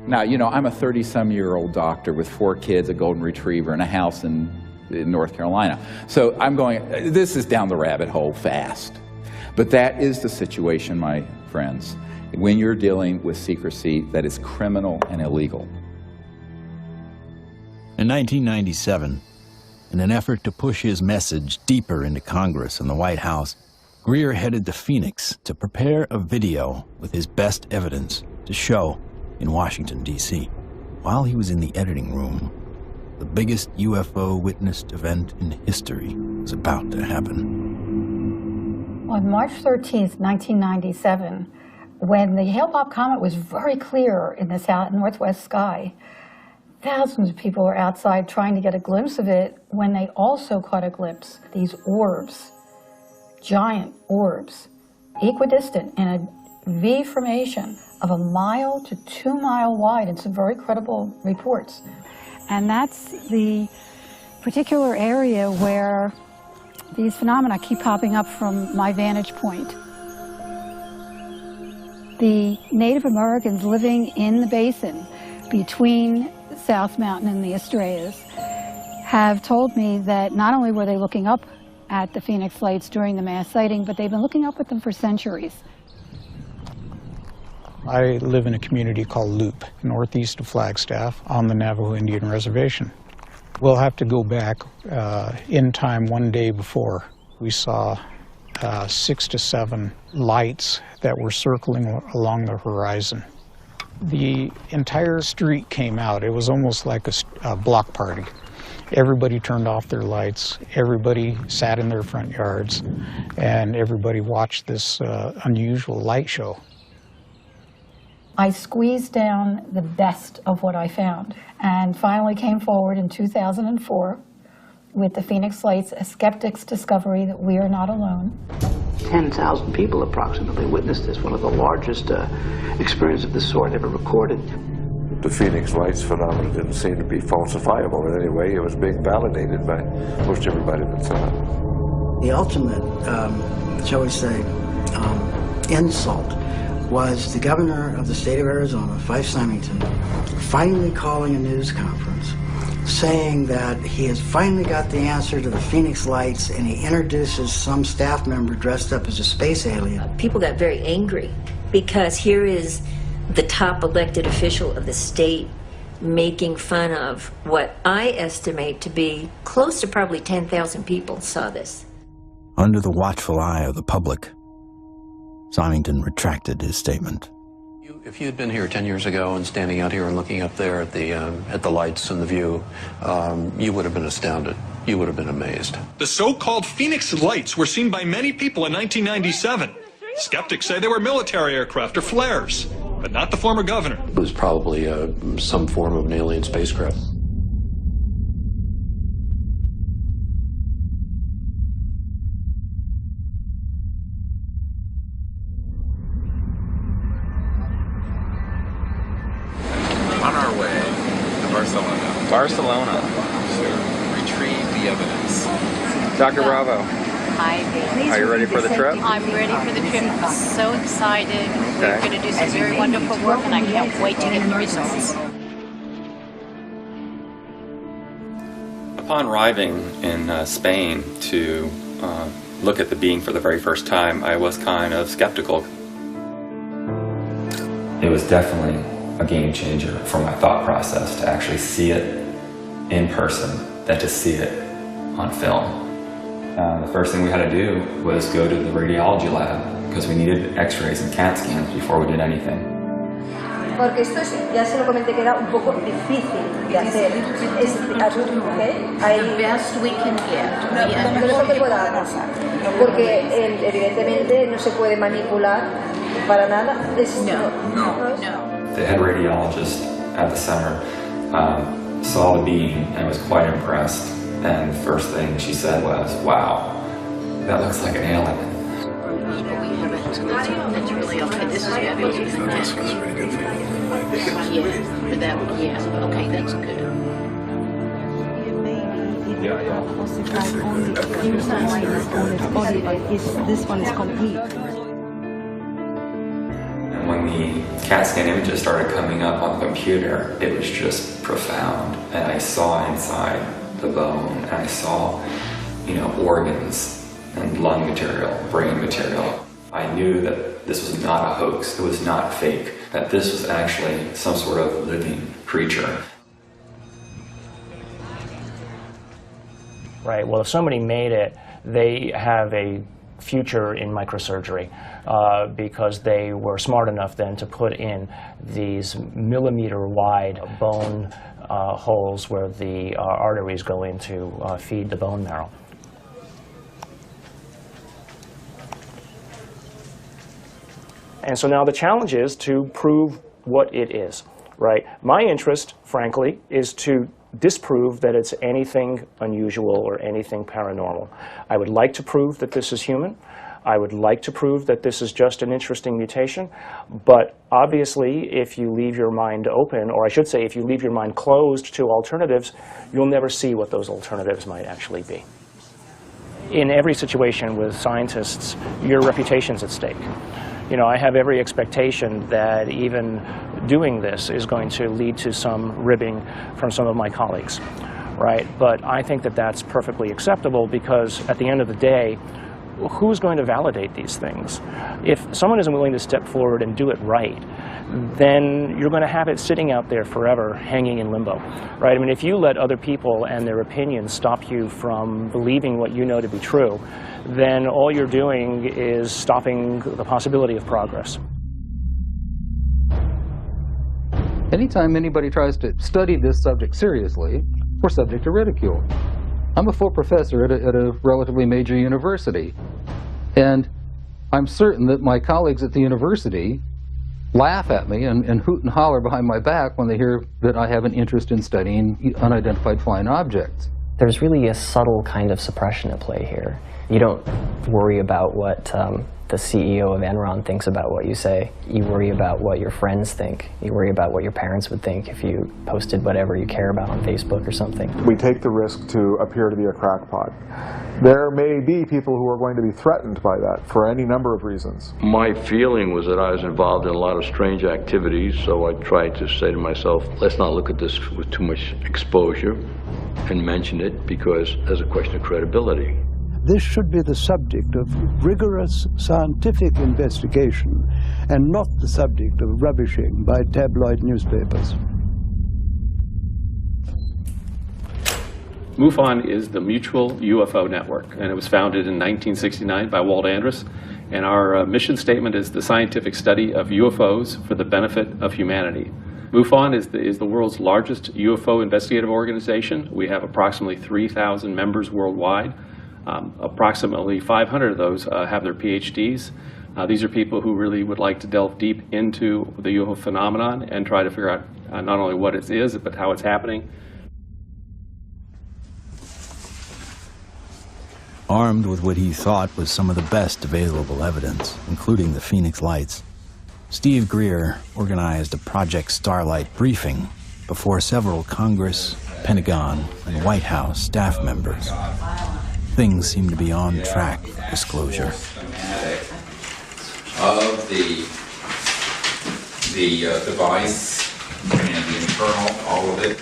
Now, you know, I'm a 30-some-year-old doctor with 4 kids, a golden retriever, and a house in North Carolina. So I'm going, this is down the rabbit hole fast. But that is the situation, my friends, when you're dealing with secrecy that is criminal and illegal. In 1997, in an effort to push his message deeper into Congress and the White House, Greer headed to Phoenix to prepare a video with his best evidence to show in Washington, D.C. While he was in the editing room, the biggest UFO witnessed event in history was about to happen. On March 13th, 1997, when the Hale-Bopp comet was very clear in the northwest sky, thousands of people were outside trying to get a glimpse of it when they also caught a glimpse. These orbs, giant orbs, equidistant in a V formation of 1 mile to 2 mile wide, and some very credible reports. And that's the particular area where these phenomena keep popping up from my vantage point. The Native Americans living in the basin between South Mountain and the Estrellas have told me that not only were they looking up at the Phoenix Lights during the mass sighting, but they've been looking up at them for centuries. I live in a community called Loop, northeast of Flagstaff, on the Navajo Indian Reservation. We'll have to go back in time one day before. We saw 6 to 7 lights that were circling along the horizon. The entire street came out. It was almost like a block party. Everybody turned off their lights, everybody sat in their front yards, and everybody watched this unusual light show. I squeezed down the best of what I found and finally came forward in 2004 with the Phoenix Lights, a skeptic's discovery that we are not alone. 10,000 people approximately witnessed this, one of the largest experiences of this sort ever recorded. The Phoenix Lights phenomenon didn't seem to be falsifiable in any way. It was being validated by most everybody that saw it. The ultimate, shall we say, insult was the governor of the state of Arizona, Fife Symington, finally calling a news conference saying that he has finally got the answer to the Phoenix Lights, and he introduces some staff member dressed up as a space alien. People got very angry because here is the top elected official of the state making fun of what I estimate to be close to probably 10,000 people saw this. Under the watchful eye of the public, Symington retracted his statement. If you had been here 10 years ago and standing out here and looking up there at the lights and the view, you would have been astounded. You would have been amazed. The so-called Phoenix Lights were seen by many people in 1997. Skeptics say they were military aircraft or flares, but not the former governor. It was probably some form of an alien spacecraft. Barcelona to retrieve the evidence. Dr. Bravo. Hi, Dave. Are you ready for the trip? I'm ready for the trip. I'm so excited. Okay. We're going to do some very wonderful work, and I can't wait to get the results. Upon arriving in Spain to look at the being for the very first time, I was kind of skeptical. It was definitely a game changer for my thought process to actually see it in person than to see it on film. The first thing we had to do was go to the radiology lab because we needed x-rays and CAT scans before we did anything. Porque esto es, ya se lo comenté que era un poco difícil de hacer. The best we can get. Lo mejor que pueda pasar. Porque evidentemente no se puede manipular para nada. The head radiologist at the center saw the beam and was quite impressed. And the first thing she said was, "Wow, that looks like an alien." That's really okay. This is fabulous. This is really good for you. Yeah. Okay, that's good. This one is complete. And when the CAT scan images started coming up on the computer, it was just profound. And I saw inside the bone, and I saw, organs and lung material, brain material. I knew that this was not a hoax, it was not fake, that this was actually some sort of living creature. Right, well, if somebody made it, they have a future in microsurgery because they were smart enough then to put in these millimeter-wide bone holes where the arteries go in to feed the bone marrow. And so now the challenge is to prove what it is, right? My interest, frankly, is to disprove that it's anything unusual or anything paranormal. I would like to prove that this is human. I would like to prove that this is just an interesting mutation, but obviously if you leave your mind open, or I should say if you leave your mind closed to alternatives, you'll never see what those alternatives might actually be. In every situation with scientists, your reputation's at stake. I have every expectation that even doing this is going to lead to some ribbing from some of my colleagues, right? But I think that that's perfectly acceptable because at the end of the day, who's going to validate these things? If someone isn't willing to step forward and do it right, then you're going to have it sitting out there forever, hanging in limbo, right? I mean, if you let other people and their opinions stop you from believing what you know to be true, then all you're doing is stopping the possibility of progress. Anytime anybody tries to study this subject seriously, we're subject to ridicule. I'm a full professor at a relatively major university, and I'm certain that my colleagues at the university laugh at me and hoot and holler behind my back when they hear that I have an interest in studying unidentified flying objects. There's really a subtle kind of suppression at play here. You don't worry about what the CEO of Enron thinks about what you say. You worry about what your friends think. You worry about what your parents would think if you posted whatever you care about on Facebook or something. We take the risk to appear to be a crackpot. There may be people who are going to be threatened by that for any number of reasons. My feeling was that I was involved in a lot of strange activities, so I tried to say to myself, let's not look at this with too much exposure and mention it because there's a question of credibility. This should be the subject of rigorous scientific investigation and not the subject of rubbishing by tabloid newspapers. MUFON is the Mutual UFO Network, and it was founded in 1969 by Walt Andrus. And our mission statement is the scientific study of UFOs for the benefit of humanity. MUFON is the world's largest UFO investigative organization. We have approximately 3,000 members worldwide. Approximately 500 of those have their PhDs. These are people who really would like to delve deep into the UFO phenomenon and try to figure out not only what it is, but how it's happening. Armed with what he thought was some of the best available evidence, including the Phoenix Lights, Steve Greer organized a Project Starlight briefing before several Congress, Pentagon, and White House staff members. Things seem to be on track for disclosure. Of the device and the internal, all of it,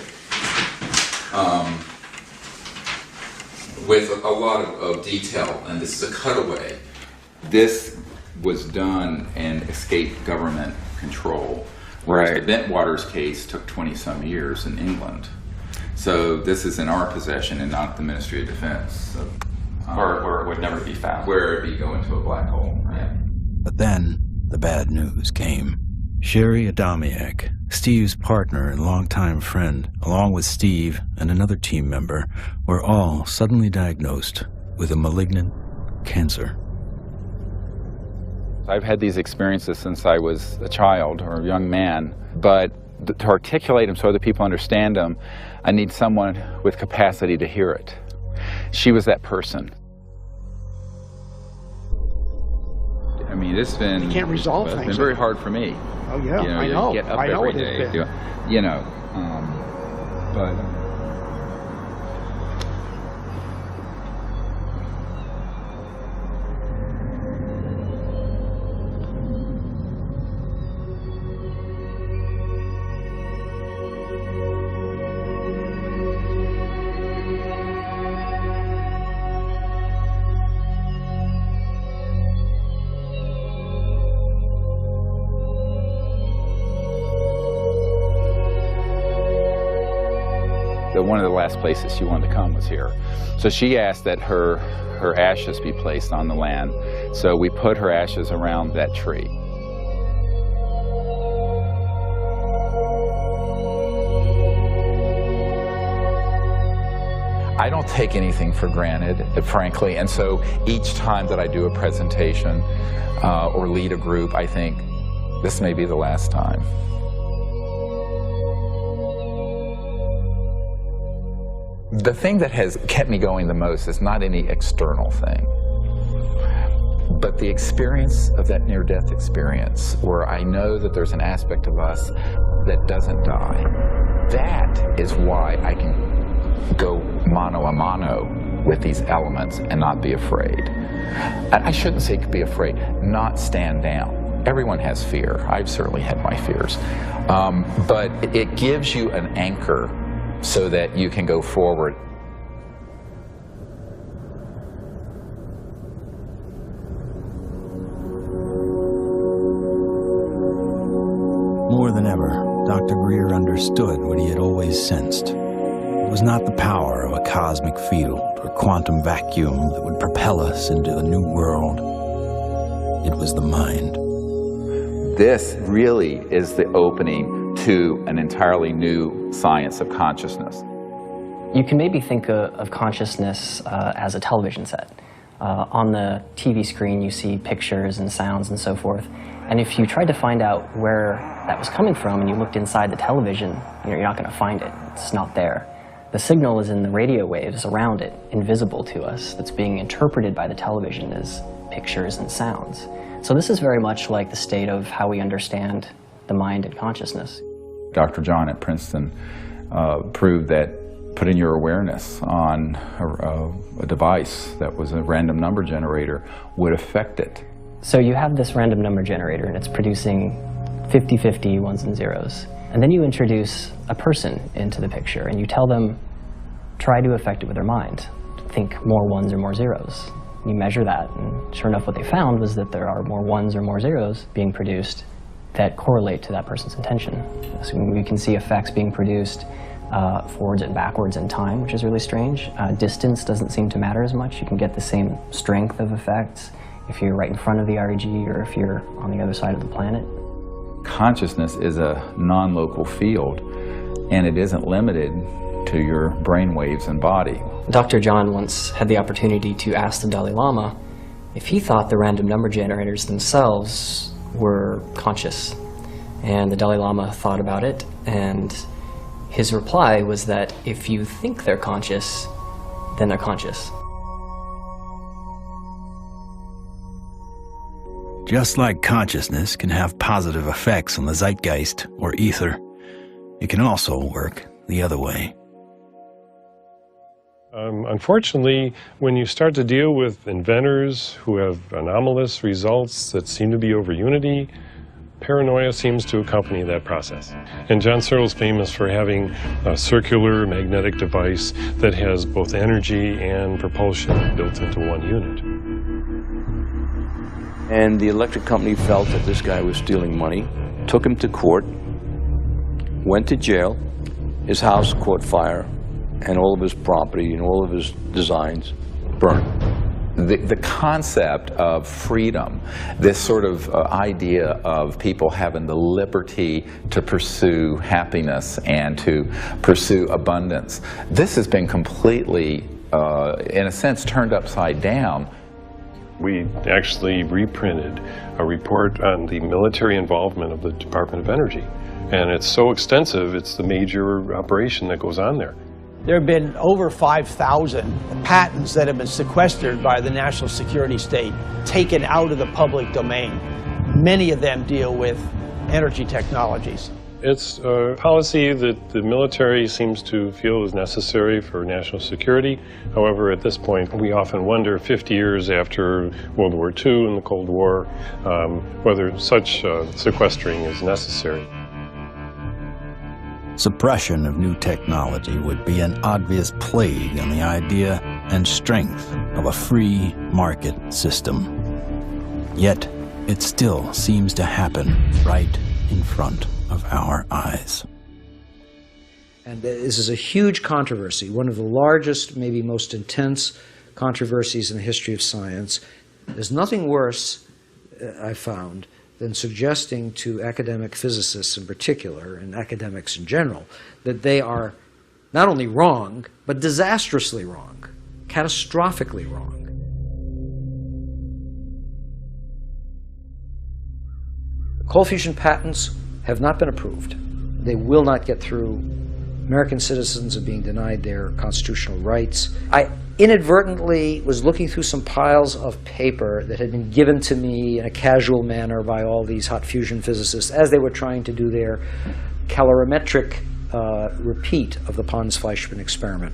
with a lot of detail, and this is a cutaway. This was done and escaped government control, whereas the Bentwaters case took 20-some years in England. So this is in our possession and not the Ministry of Defense. So, where it would never be found. Where it would go into a black hole, right? But then, the bad news came. Sherry Adamiak, Steve's partner and longtime friend, along with Steve and another team member, were all suddenly diagnosed with a malignant cancer. I've had these experiences since I was a child or a young man, but to articulate them so other people understand them, I need someone with capacity to hear it. She was that person. I mean, it's been, you can't resolve it's things. been very hard for me. Oh yeah, you know, I know. You get up I know every it day, has been. you know, but. One of the last places she wanted to come was here. So she asked that her ashes be placed on the land. So we put her ashes around that tree. I don't take anything for granted, frankly, and so each time that I do a presentation or lead a group, I think, this may be the last time. The thing that has kept me going the most is not any external thing, but the experience of that near-death experience where I know that there's an aspect of us that doesn't die. That is why I can go mano a mano with these elements and not be afraid. I shouldn't say be afraid, not stand down. Everyone has fear. I've certainly had my fears. But it gives you an anchor so that you can go forward. More than ever, Dr. Greer understood what he had always sensed. It was not the power of a cosmic field or quantum vacuum that would propel us into a new world. It was the mind. This really is the opening to an entirely new science of consciousness. You can maybe think of consciousness as a television set. On the TV screen you see pictures and sounds and so forth, and if you tried to find out where that was coming from and you looked inside the television, you're not going to find it. It's not there. The signal is in the radio waves around it, invisible to us, that's being interpreted by the television as pictures and sounds. So this is very much like the state of how we understand the mind and consciousness. Dr. John at Princeton proved that putting your awareness on a device that was a random number generator would affect it. So you have this random number generator and it's producing 50-50 ones and zeros. And then you introduce a person into the picture and you tell them, try to affect it with their mind. Think more ones or more zeros. You measure that, and sure enough what they found was that there are more ones or more zeros being produced that correlate to that person's intention. So we can see effects being produced forwards and backwards in time, which is really strange. Distance doesn't seem to matter as much. You can get the same strength of effects if you're right in front of the REG or if you're on the other side of the planet. Consciousness is a non-local field, and it isn't limited to your brain waves and body. Dr. John once had the opportunity to ask the Dalai Lama if he thought the random number generators themselves were conscious. And the Dalai Lama thought about it, and his reply was that if you think they're conscious, then they're conscious. Just like consciousness can have positive effects on the zeitgeist or ether, it can also work the other way. Unfortunately, when you start to deal with inventors who have anomalous results that seem to be over unity, paranoia seems to accompany that process. And John Searle's famous for having a circular magnetic device that has both energy and propulsion built into one unit. And the electric company felt that this guy was stealing money, took him to court, went to jail, his house caught fire, and all of his property and all of his designs burned. The concept of freedom, this sort of idea of people having the liberty to pursue happiness and to pursue abundance, this has been completely, in a sense, turned upside down. We actually reprinted a report on the military involvement of the Department of Energy. And it's so extensive, it's the major operation that goes on there. There have been over 5,000 patents that have been sequestered by the national security state, taken out of the public domain. Many of them deal with energy technologies. It's a policy that the military seems to feel is necessary for national security. However, at this point, we often wonder, 50 years after World War II and the Cold War, whether such sequestering is necessary. Suppression of new technology would be an obvious plague on the idea and strength of a free market system. Yet, it still seems to happen right in front of our eyes. And this is a huge controversy, one of the largest, maybe most intense controversies in the history of science. There's nothing worse, I found, than suggesting to academic physicists in particular, and academics in general, that they are not only wrong, but disastrously wrong, catastrophically wrong. Cold fusion patents have not been approved. They will not get through. American citizens are being denied their constitutional rights. I inadvertently was looking through some piles of paper that had been given to me in a casual manner by all these hot fusion physicists as they were trying to do their calorimetric repeat of the Pons-Fleischmann experiment.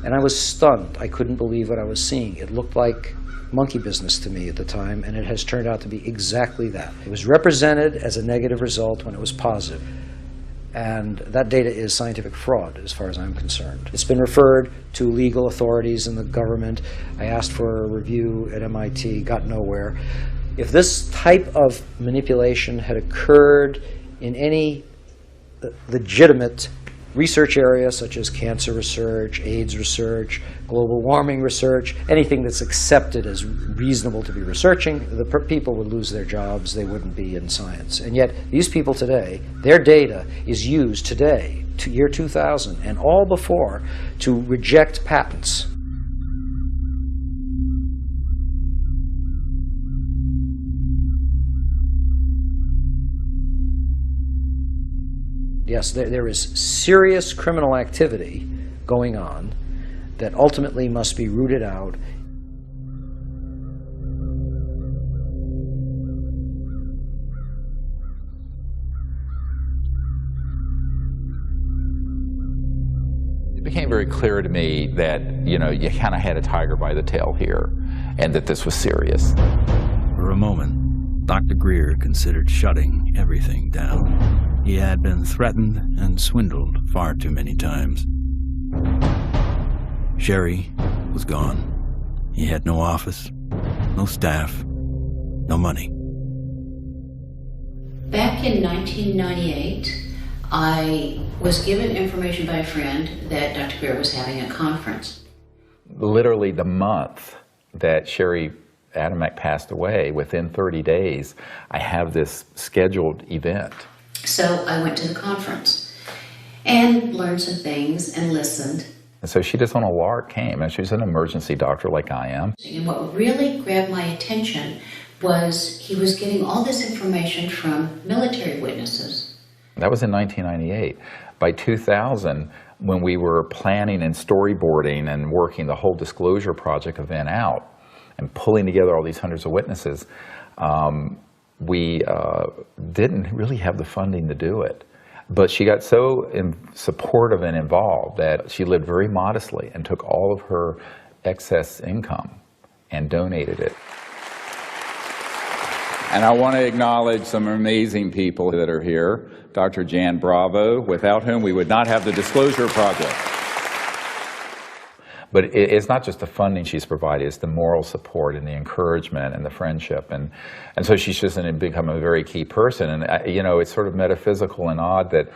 And I was stunned. I couldn't believe what I was seeing. It looked like monkey business to me at the time, and it has turned out to be exactly that. It was represented as a negative result when it was positive. And that data is scientific fraud, as far as I'm concerned. It's been referred to legal authorities in the government. I asked for a review at MIT, got nowhere. If this type of manipulation had occurred in any legitimate research area, such as cancer research, AIDS research, global warming research, anything that's accepted as reasonable to be researching, the people would lose their jobs. They wouldn't be in science. And yet, these people today, their data is used today, to year 2000, and all before, to reject patents. Yes, there is serious criminal activity going on that ultimately must be rooted out. It became very clear to me that, you know, you kind of had a tiger by the tail here, and that this was serious. For a moment, Dr. Greer considered shutting everything down. He had been threatened and swindled far too many times. Sherry was gone. He had no office, no staff, no money. Back in 1998, I was given information by a friend that Dr. Greer was having a conference. Literally the month that Sherry Adamek passed away, within 30 days, I have this scheduled event. So I went to the conference and learned some things and listened. And so she just on a lark came, and she's an emergency doctor like I am. And what really grabbed my attention was he was getting all this information from military witnesses. That was in 1998. By 2000, when we were planning and storyboarding and working the whole disclosure project event out and pulling together all these hundreds of witnesses, we didn't really have the funding to do it. But she got so supportive and involved that she lived very modestly and took all of her excess income and donated it. And I want to acknowledge some amazing people that are here. Dr. Jan Bravo, without whom we would not have the Disclosure Project. But it's not just the funding she's provided, it's the moral support and the encouragement and the friendship. And so she's just become a very key person. And, you know, it's sort of metaphysical and odd that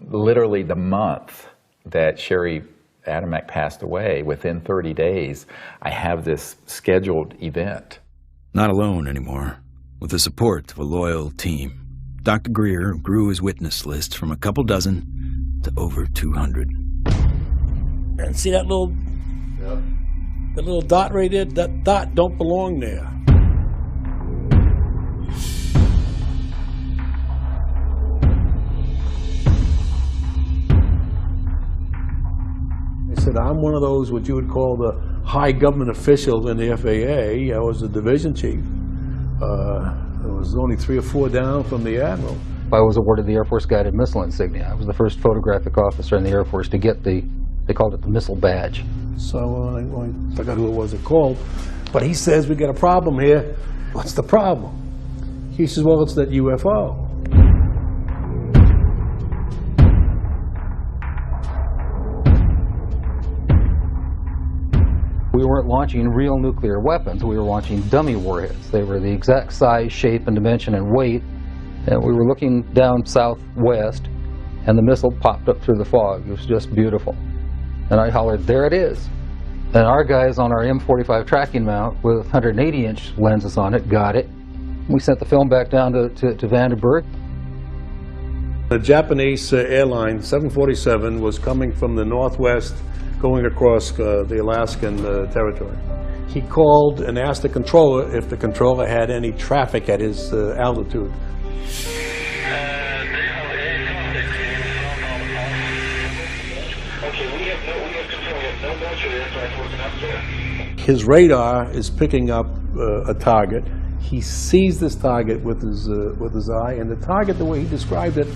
literally the month that Sherry Adamek passed away, within 30 days, I have this scheduled event. Not alone anymore. With the support of a loyal team, Dr. Greer grew his witness list from a couple dozen to over 200. And see that little, the little dot right there? That dot don't belong there. He said, I'm one of those what you would call the high government officials in the FAA. I was the division chief. There was only 3 or 4 down from the admiral. I was awarded the Air Force Guided Missile Insignia. I was the first photographic officer in the Air Force to get they called it the missile badge. So I forgot who it was called, but he says, we got a problem here. What's the problem? He says, well, it's that UFO. We weren't launching real nuclear weapons, we were launching dummy warheads. They were the exact size, shape, and dimension and weight. And we were looking down southwest, and the missile popped up through the fog. It was just beautiful. And I hollered, there it is. And our guys on our M45 tracking mount with 180-inch lenses on it got it. We sent the film back down to Vandenberg. The Japanese airline, 747, was coming from the northwest, going across the Alaskan territory. He called and asked the controller if the controller had any traffic at his altitude. His radar is picking up a target. He sees this target with his eye, and the target, the way he described it,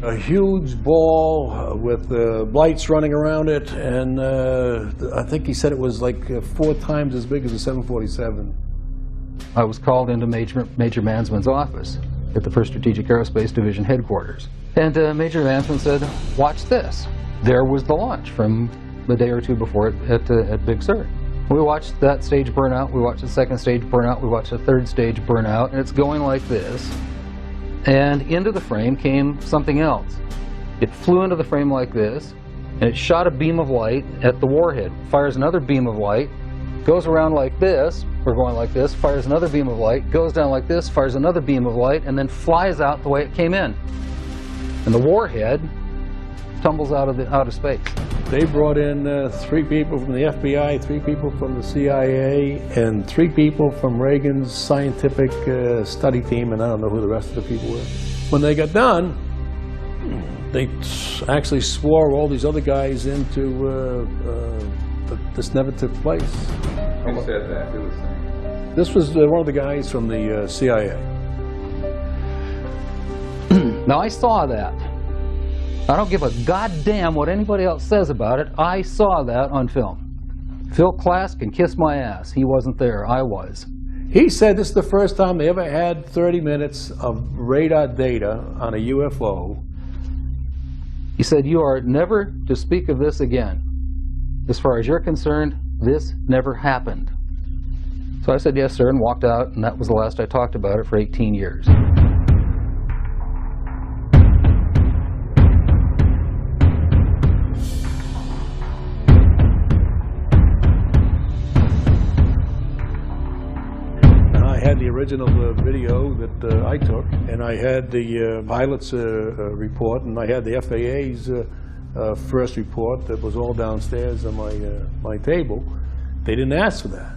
a huge ball with lights running around it, and I think he said it was like 4 times as big as a 747. I was called into Major Mansman's office at the 1st Strategic Aerospace Division headquarters. And Major Mansman said, watch this. There was the launch from the day or two before it at Big Sur. We watched that stage burn out, we watched the 2nd stage burn out, we watched the 3rd stage burn out, and it's going like this. And into the frame came something else. It flew into the frame like this, and it shot a beam of light at the warhead, fires another beam of light, goes around like this, or going like this, fires another beam of light, goes down like this, fires another beam of light, and then flies out the way it came in. And the warhead tumbles out of outer space. They brought in 3 people from the FBI, 3 people from the CIA, and 3 people from Reagan's scientific study team, and I don't know who the rest of the people were. When they got done, they actually swore all these other guys into that this never took place. Who said that? Who was saying? This was one of the guys from the CIA. Now I saw that. I don't give a goddamn what anybody else says about it. I saw that on film. Phil Klass can kiss my ass. He wasn't there. I was. He said this is the first time they ever had 30 minutes of radar data on a UFO. He said, you are never to speak of this again. As far as you're concerned, this never happened. So I said, yes, sir, and walked out, and that was the last I talked about it for 18 years. I had the original video that I took, and I had the pilot's report, and I had the FAA's first report that was all downstairs on my table. They didn't ask for that,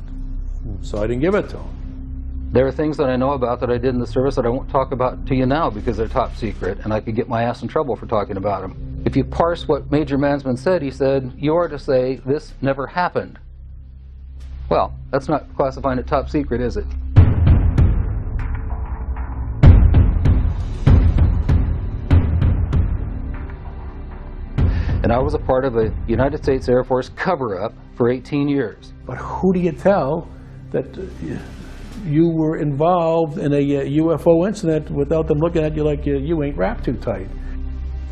so I didn't give it to them. There are things that I know about that I did in the service that I won't talk about to you now because they're top secret, and I could get my ass in trouble for talking about them. If you parse what Major Mansman said, he said, you are to say, this never happened. Well, that's not classifying it top secret, is it? And I was a part of a United States Air Force cover-up for 18 years. But who do you tell that you were involved in a UFO incident without them looking at you like you ain't wrapped too tight?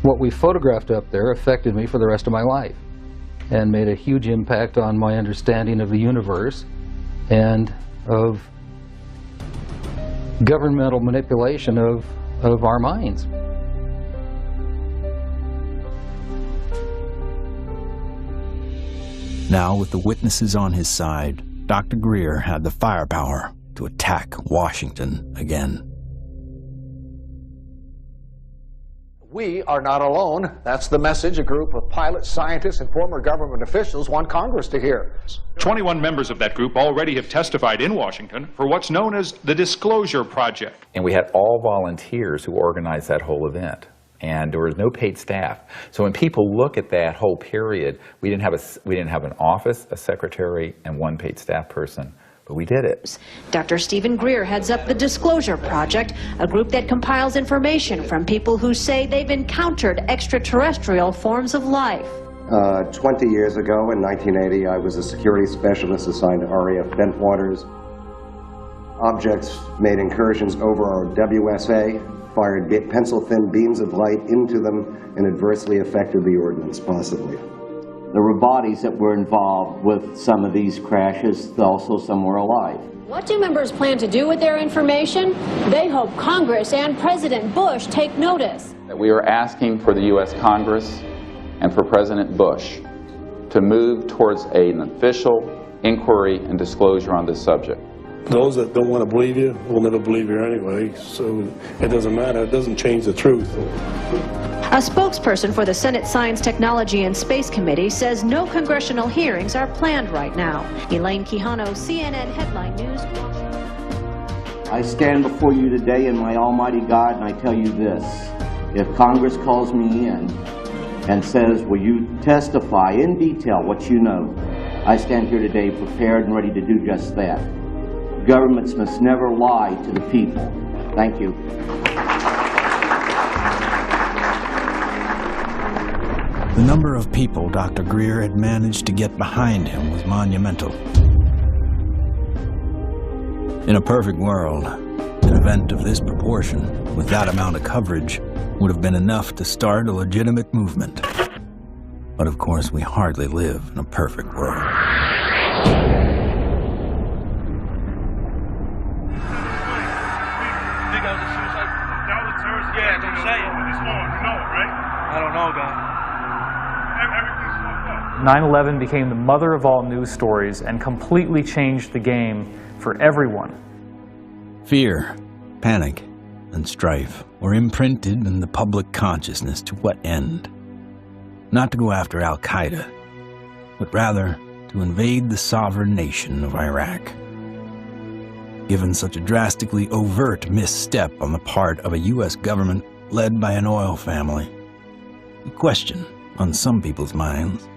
What we photographed up there affected me for the rest of my life and made a huge impact on my understanding of the universe and of governmental manipulation of our minds. Now, with the witnesses on his side, Dr. Greer had the firepower to attack Washington again. We are not alone. That's the message a group of pilots, scientists, and former government officials want Congress to hear. 21 members of that group already have testified in Washington for what's known as the Disclosure Project. And we had all volunteers who organized that whole event. And there was no paid staff. So when people look at that whole period, we didn't have an office, a secretary, and one paid staff person. But we did it. Dr. Stephen Greer heads up the Disclosure Project, a group that compiles information from people who say they've encountered extraterrestrial forms of life. 20 years ago, in 1980, I was a security specialist assigned to RAF Bentwaters. Objects made incursions over our WSA, fired pencil-thin beams of light into them, and adversely affected the ordnance, possibly. There were bodies that were involved with some of these crashes, also some were alive. What do members plan to do with their information? They hope Congress and President Bush take notice. We are asking for the U.S. Congress and for President Bush to move towards an official inquiry and disclosure on this subject. Those that don't want to believe you will never believe you anyway, so it doesn't matter. It doesn't change the truth. A spokesperson for the Senate Science, Technology, and Space Committee says no congressional hearings are planned right now. Elaine Quijano, CNN Headline News. I stand before you today in my almighty God, and I tell you this. If Congress calls me in and says, will you testify in detail what you know, I stand here today prepared and ready to do just that. Governments must never lie to the people. Thank you. The number of people Dr. Greer had managed to get behind him was monumental. In a perfect world, an event of this proportion, with that amount of coverage, would have been enough to start a legitimate movement. But of course, we hardly live in a perfect world. Yeah, don't say it. This morning, you know it, right? I don't know, guy. Everything's fucked up. 9/11 became the mother of all news stories and completely changed the game for everyone. Fear, panic, and strife were imprinted in the public consciousness to what end? Not to go after Al-Qaeda, but rather to invade the sovereign nation of Iraq. Given such a drastically overt misstep on the part of a U.S. government led by an oil family, the question on some people's minds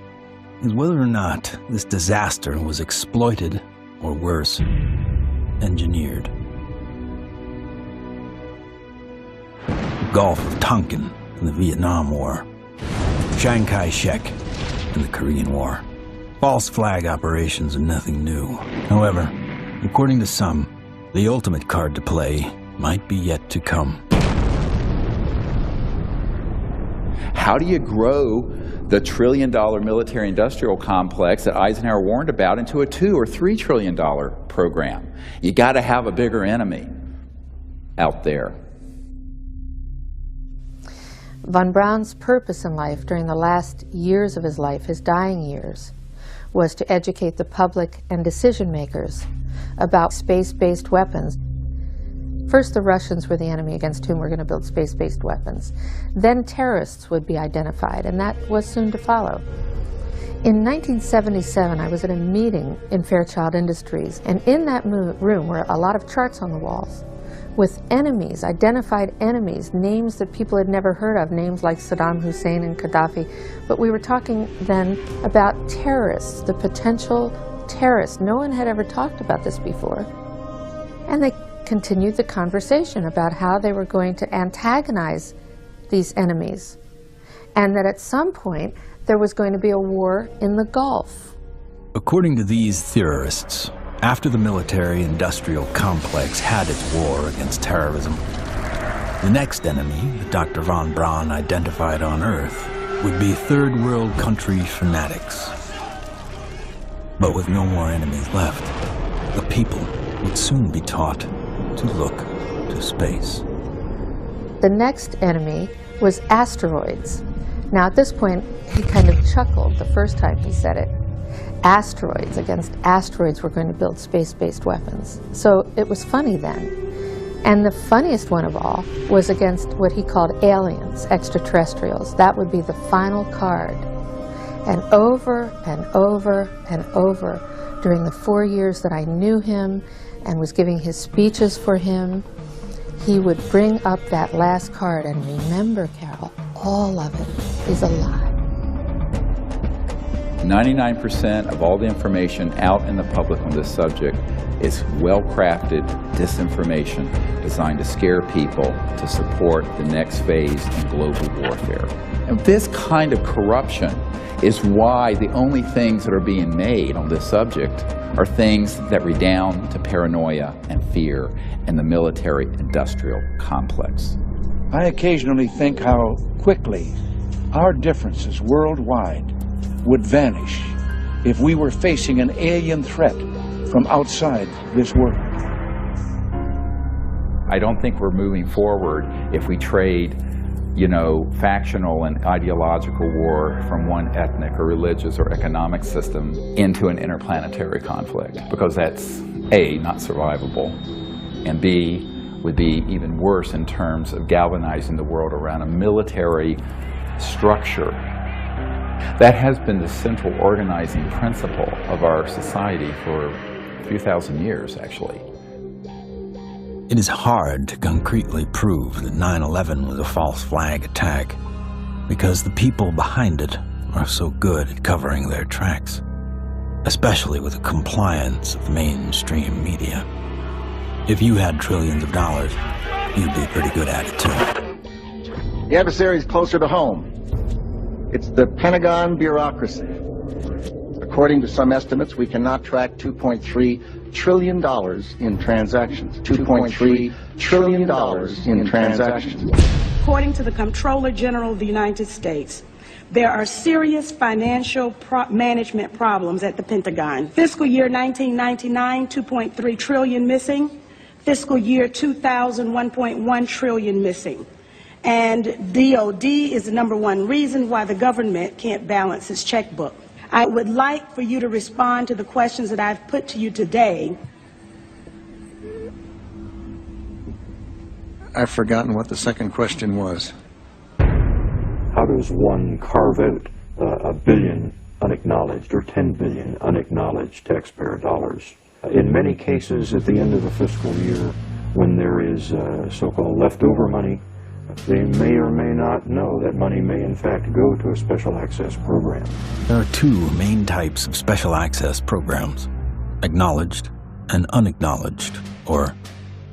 is whether or not this disaster was exploited, or worse, engineered. The Gulf of Tonkin in the Vietnam War, Chiang Kai-shek in the Korean War. False flag operations are nothing new. However, according to some, the ultimate card to play might be yet to come. How do you grow the trillion-dollar military-industrial complex that Eisenhower warned about into a $2 or $3 trillion program? You got to have a bigger enemy out there. Von Braun's purpose in life during the last years of his life, his dying years, was to educate the public and decision makers about space-based weapons. First, the Russians were the enemy against whom we're going to build space-based weapons. Then terrorists would be identified, and that was soon to follow. In 1977, I was at a meeting in Fairchild Industries, and in that room were a lot of charts on the walls with enemies, identified enemies, names that people had never heard of, names like Saddam Hussein and Gaddafi. But we were talking then about terrorists, the potential terrorists. No one had ever talked about this before. And they continued the conversation about how they were going to antagonize these enemies, and that at some point there was going to be a war in the Gulf. According to these theorists, after the military-industrial complex had its war against terrorism, the next enemy that Dr. von Braun identified on Earth would be third world country fanatics. But with no more enemies left, the people would soon be taught to look to space. The next enemy was asteroids. Now at this point, he kind of chuckled the first time he said it. Asteroids, against asteroids, we're going to build space-based weapons. So it was funny then. And the funniest one of all was against what he called aliens, extraterrestrials. That would be the final card. And over and over and over, during the 4 years that I knew him and was giving his speeches for him, he would bring up that last card. And remember, Carol, all of it is a lie. 99% of all the information out in the public on this subject is well-crafted disinformation designed to scare people to support the next phase in global warfare. And this kind of corruption is why the only things that are being made on this subject are things that redound to paranoia and fear in the military-industrial complex. I occasionally think how quickly our differences worldwide would vanish if we were facing an alien threat from outside this world. I don't think we're moving forward if we trade, factional and ideological war from one ethnic or religious or economic system into an interplanetary conflict, because that's A, not survivable, and B, would be even worse in terms of galvanizing the world around a military structure. That has been the central organizing principle of our society for a few thousand years, actually. It is hard to concretely prove that 9/11 was a false flag attack because the people behind it are so good at covering their tracks, especially with the compliance of mainstream media. If you had trillions of dollars, you'd be pretty good at it too. The adversary is closer to home. It's the Pentagon bureaucracy. According to some estimates, we cannot track $2.3 trillion in transactions. $2.3 trillion in transactions. According to the Comptroller General of the United States, there are serious financial management problems at the Pentagon. Fiscal year 1999, 2.3 trillion missing. Fiscal year 2000, 1.1 trillion missing. And DOD is the #1 reason why the government can't balance its checkbook. I would like for you to respond to the questions that I've put to you today. I've forgotten what the second question was. How does one carve out a billion unacknowledged or 10 billion unacknowledged taxpayer dollars? In many cases, at the end of the fiscal year, when there is so-called leftover money, they may or may not know that money may in fact go to a special access program. There are two main types of special access programs: acknowledged and unacknowledged, or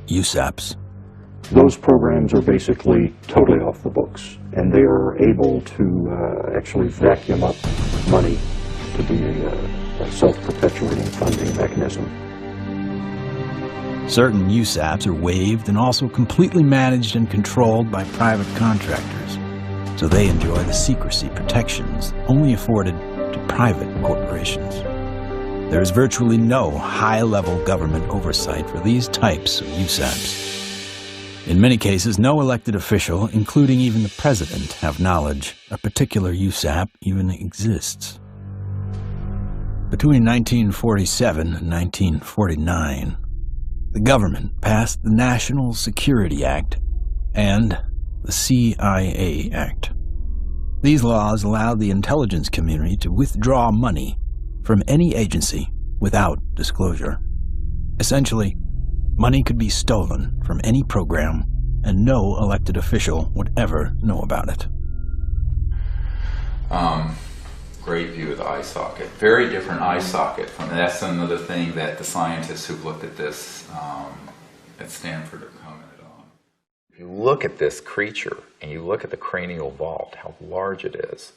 USAPs. Those programs are basically totally off the books, and they are able to actually vacuum up money to be a self-perpetuating funding mechanism. Certain USAPs are waived and also completely managed and controlled by private contractors, so they enjoy the secrecy protections only afforded to private corporations. There is virtually no high-level government oversight for these types of USAPs. In many cases, no elected official, including even the president, have knowledge a particular USAP even exists. Between 1947 and 1949, the government passed the National Security Act and the CIA Act. These laws allowed the intelligence community to withdraw money from any agency without disclosure. Essentially, money could be stolen from any program, and no elected official would ever know about it. great view of the eye socket. Very different eye socket from, and that's another thing that the scientists who've looked at this at Stanford have commented on. If you look at this creature and you look at the cranial vault, how large it is,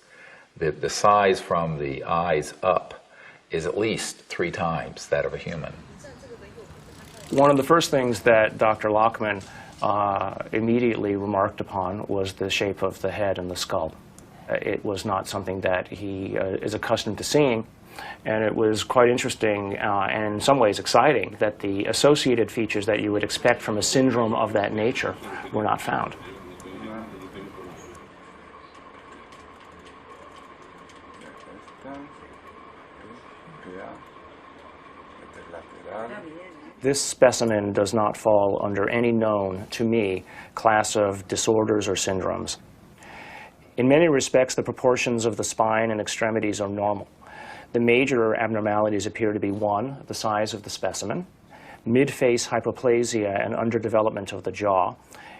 the size from the eyes up is at least 3 times that of a human. One of the first things that Dr. Lockman immediately remarked upon was the shape of the head and the skull. It was not something that he is accustomed to seeing, and it was quite interesting and in some ways exciting that the associated features that you would expect from a syndrome of that nature were not found. This specimen does not fall under any known, to me, class of disorders or syndromes. In many respects, the proportions of the spine and extremities are normal. The major abnormalities appear to be 1, the size of the specimen, mid-face hypoplasia and underdevelopment of the jaw,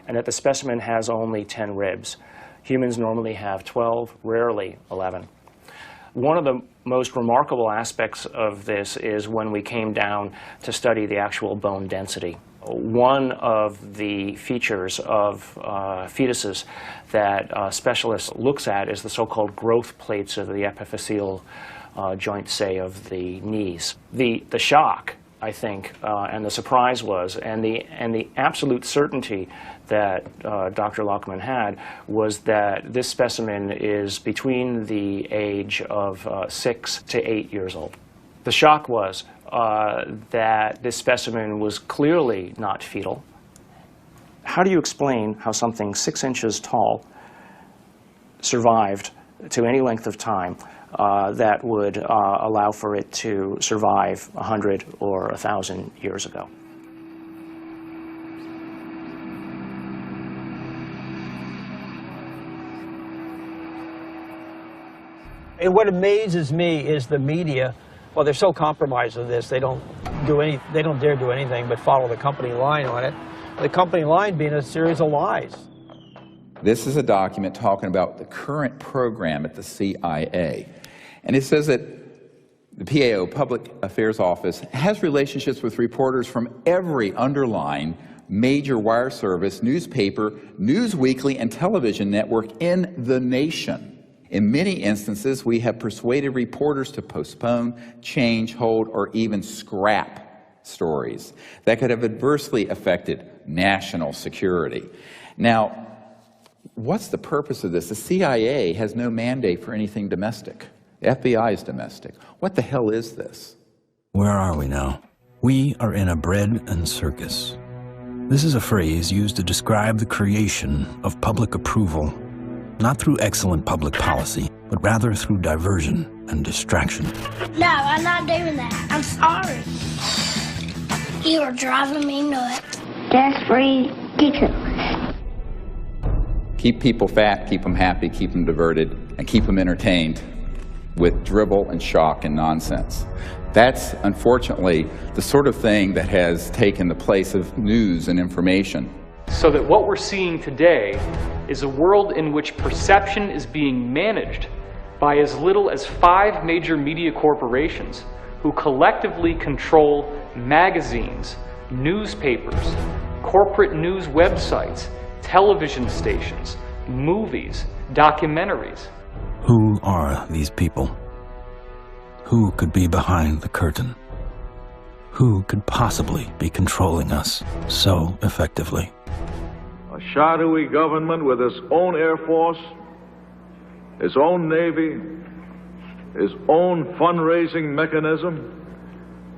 and that the specimen has only 10 ribs. Humans normally have 12, rarely 11. One of the most remarkable aspects of this is when we came down to study the actual bone density. One of the features of fetuses that specialists looks at is the so-called growth plates of the epiphyseal joint, say, of the knees. The shock, I think, and the surprise was, and the absolute certainty that Dr. Lockman had was that this specimen is between the age of 6 to 8 years old. The shock was that this specimen was clearly not fetal. How do you explain how something 6 inches tall survived to any length of time that would allow for it to survive 100 or 1,000 years ago? And what amazes me is the media. Well, they're so compromised with this, they don't dare do anything but follow the company line on it. The company line being a series of lies. This is a document talking about the current program at the CIA. And it says that the PAO, Public Affairs Office, has relationships with reporters from every underlying major wire service, newspaper, news weekly, and television network in the nation. In many instances, we have persuaded reporters to postpone, change, hold, or even scrap stories that could have adversely affected national security. Now, what's the purpose of this? The CIA has no mandate for anything domestic. The FBI is domestic. What the hell is this? Where are we now? We are in a bread and circus. This is a phrase used to describe the creation of public approval, not through excellent public policy, but rather through diversion and distraction. No, I'm not doing that. I'm sorry. You are driving me nuts. That's ridiculous. Keep people fat, keep them happy, keep them diverted, and keep them entertained with dribble and shock and nonsense. That's, unfortunately, the sort of thing that has taken the place of news and information. So that what we're seeing today is a world in which perception is being managed by as little as 5 major media corporations who collectively control magazines, newspapers, corporate news websites, television stations, movies, documentaries. Who are these people? Who could be behind the curtain? Who could possibly be controlling us so effectively? A shadowy government with its own Air Force, its own Navy, its own fundraising mechanism,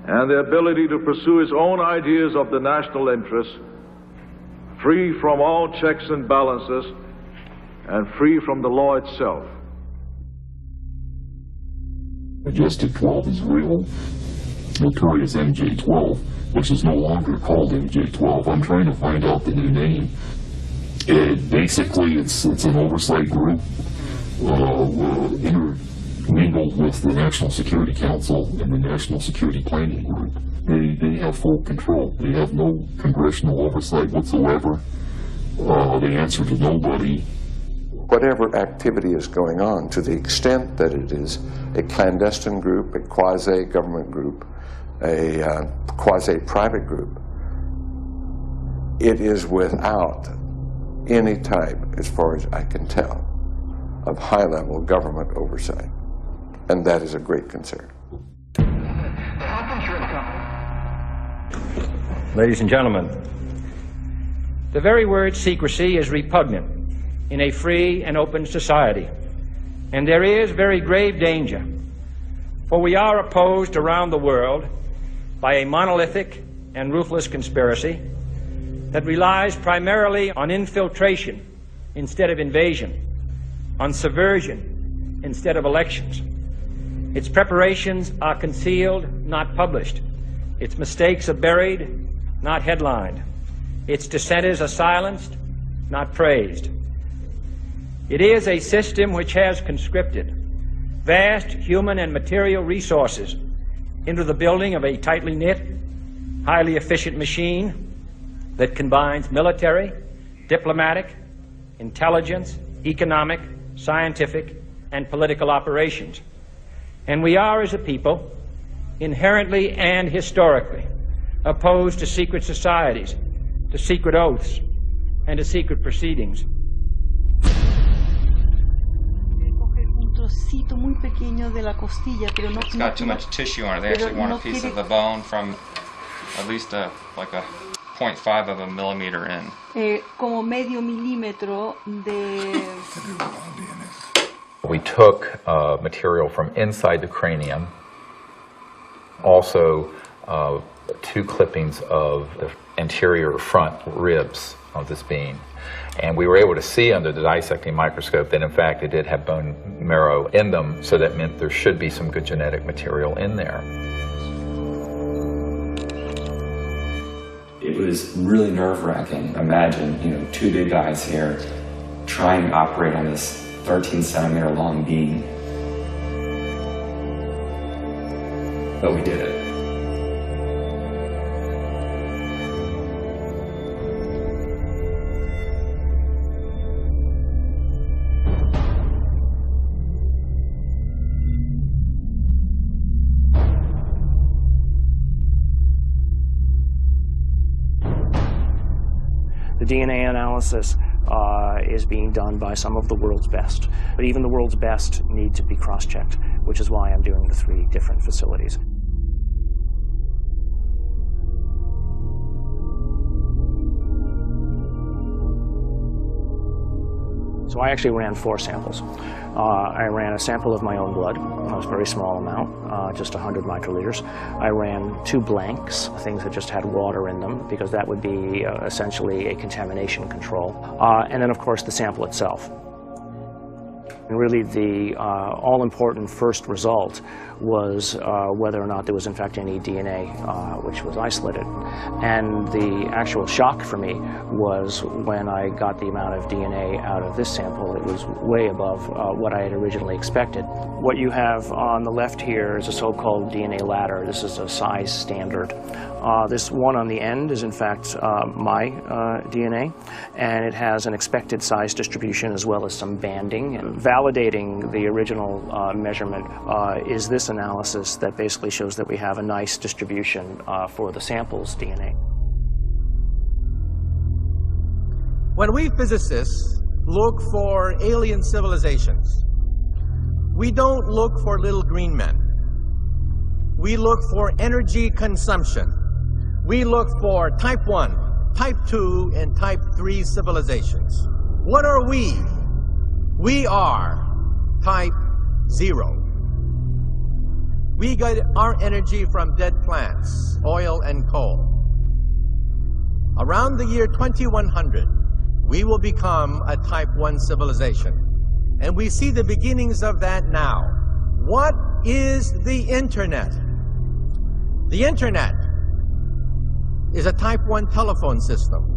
and the ability to pursue its own ideas of the national interest, free from all checks and balances, and free from the law itself. Majestic 12 is real. Notorious MJ-12, which is no longer called MJ-12. I'm trying to find out the new name. Basically, it's an oversight group intermingled with the National Security Council and the National Security Planning Group. They have full control. They have no congressional oversight whatsoever. They answer to nobody. whatever activity is going on, to the extent that it is a clandestine group, a quasi-government group, a quasi-private group, it is without any type, as far as I can tell, of high-level government oversight. And that is a great concern. Ladies and gentlemen, the very word secrecy is repugnant in a free and open society, and there is very grave danger, for we are opposed around the world by a monolithic and ruthless conspiracy that relies primarily on infiltration instead of invasion, on subversion instead of elections. Its preparations are concealed, not published. Its mistakes are buried, not headlined. Its dissenters are silenced, not praised. It is a system which has conscripted vast human and material resources into the building of a tightly knit, highly efficient machine that combines military, diplomatic, intelligence, economic, scientific, and political operations. And we are, as a people, inherently and historically opposed to secret societies, to secret oaths, and to secret proceedings. It's got too much tissue on it. They actually want a piece of the bone from at least like a 0.5 of a millimeter in. Como medio milímetro de... We took material from inside the cranium, also 2 clippings of the anterior front ribs of this being. And we were able to see under the dissecting microscope that in fact it did have bone marrow in them, so that meant there should be some good genetic material in there. It was really nerve-wracking. Imagine, 2 big guys here trying to operate on this 13-centimeter long beam. But we did it. The DNA analysis is being done by some of the world's best. But even the world's best need to be cross-checked, which is why I'm doing the 3 different facilities. So I actually ran 4 samples. I ran a sample of my own blood. It was a very small amount, just 100 microliters. I ran 2 blanks, things that just had water in them, because that would be essentially a contamination control. And then, of course, the sample itself. And really, the all-important first result was whether or not there was, in fact, any DNA which was isolated. And the actual shock for me was when I got the amount of DNA out of this sample. It was way above what I had originally expected. What you have on the left here is a so-called DNA ladder. This is a size standard. This one on the end is, in fact, my DNA, and it has an expected size distribution as well as some banding. And validating the original measurement is this analysis that basically shows that we have a nice distribution for the sample's DNA. When we physicists look for alien civilizations, we don't look for little green men. We look for energy consumption. We look for type 1, type 2, and type 3 civilizations. What are we? We are type 0. We get our energy from dead plants, oil and coal. Around the year 2100, we will become a type 1 civilization. And we see the beginnings of that now. What is the Internet? The Internet is a type 1 telephone system.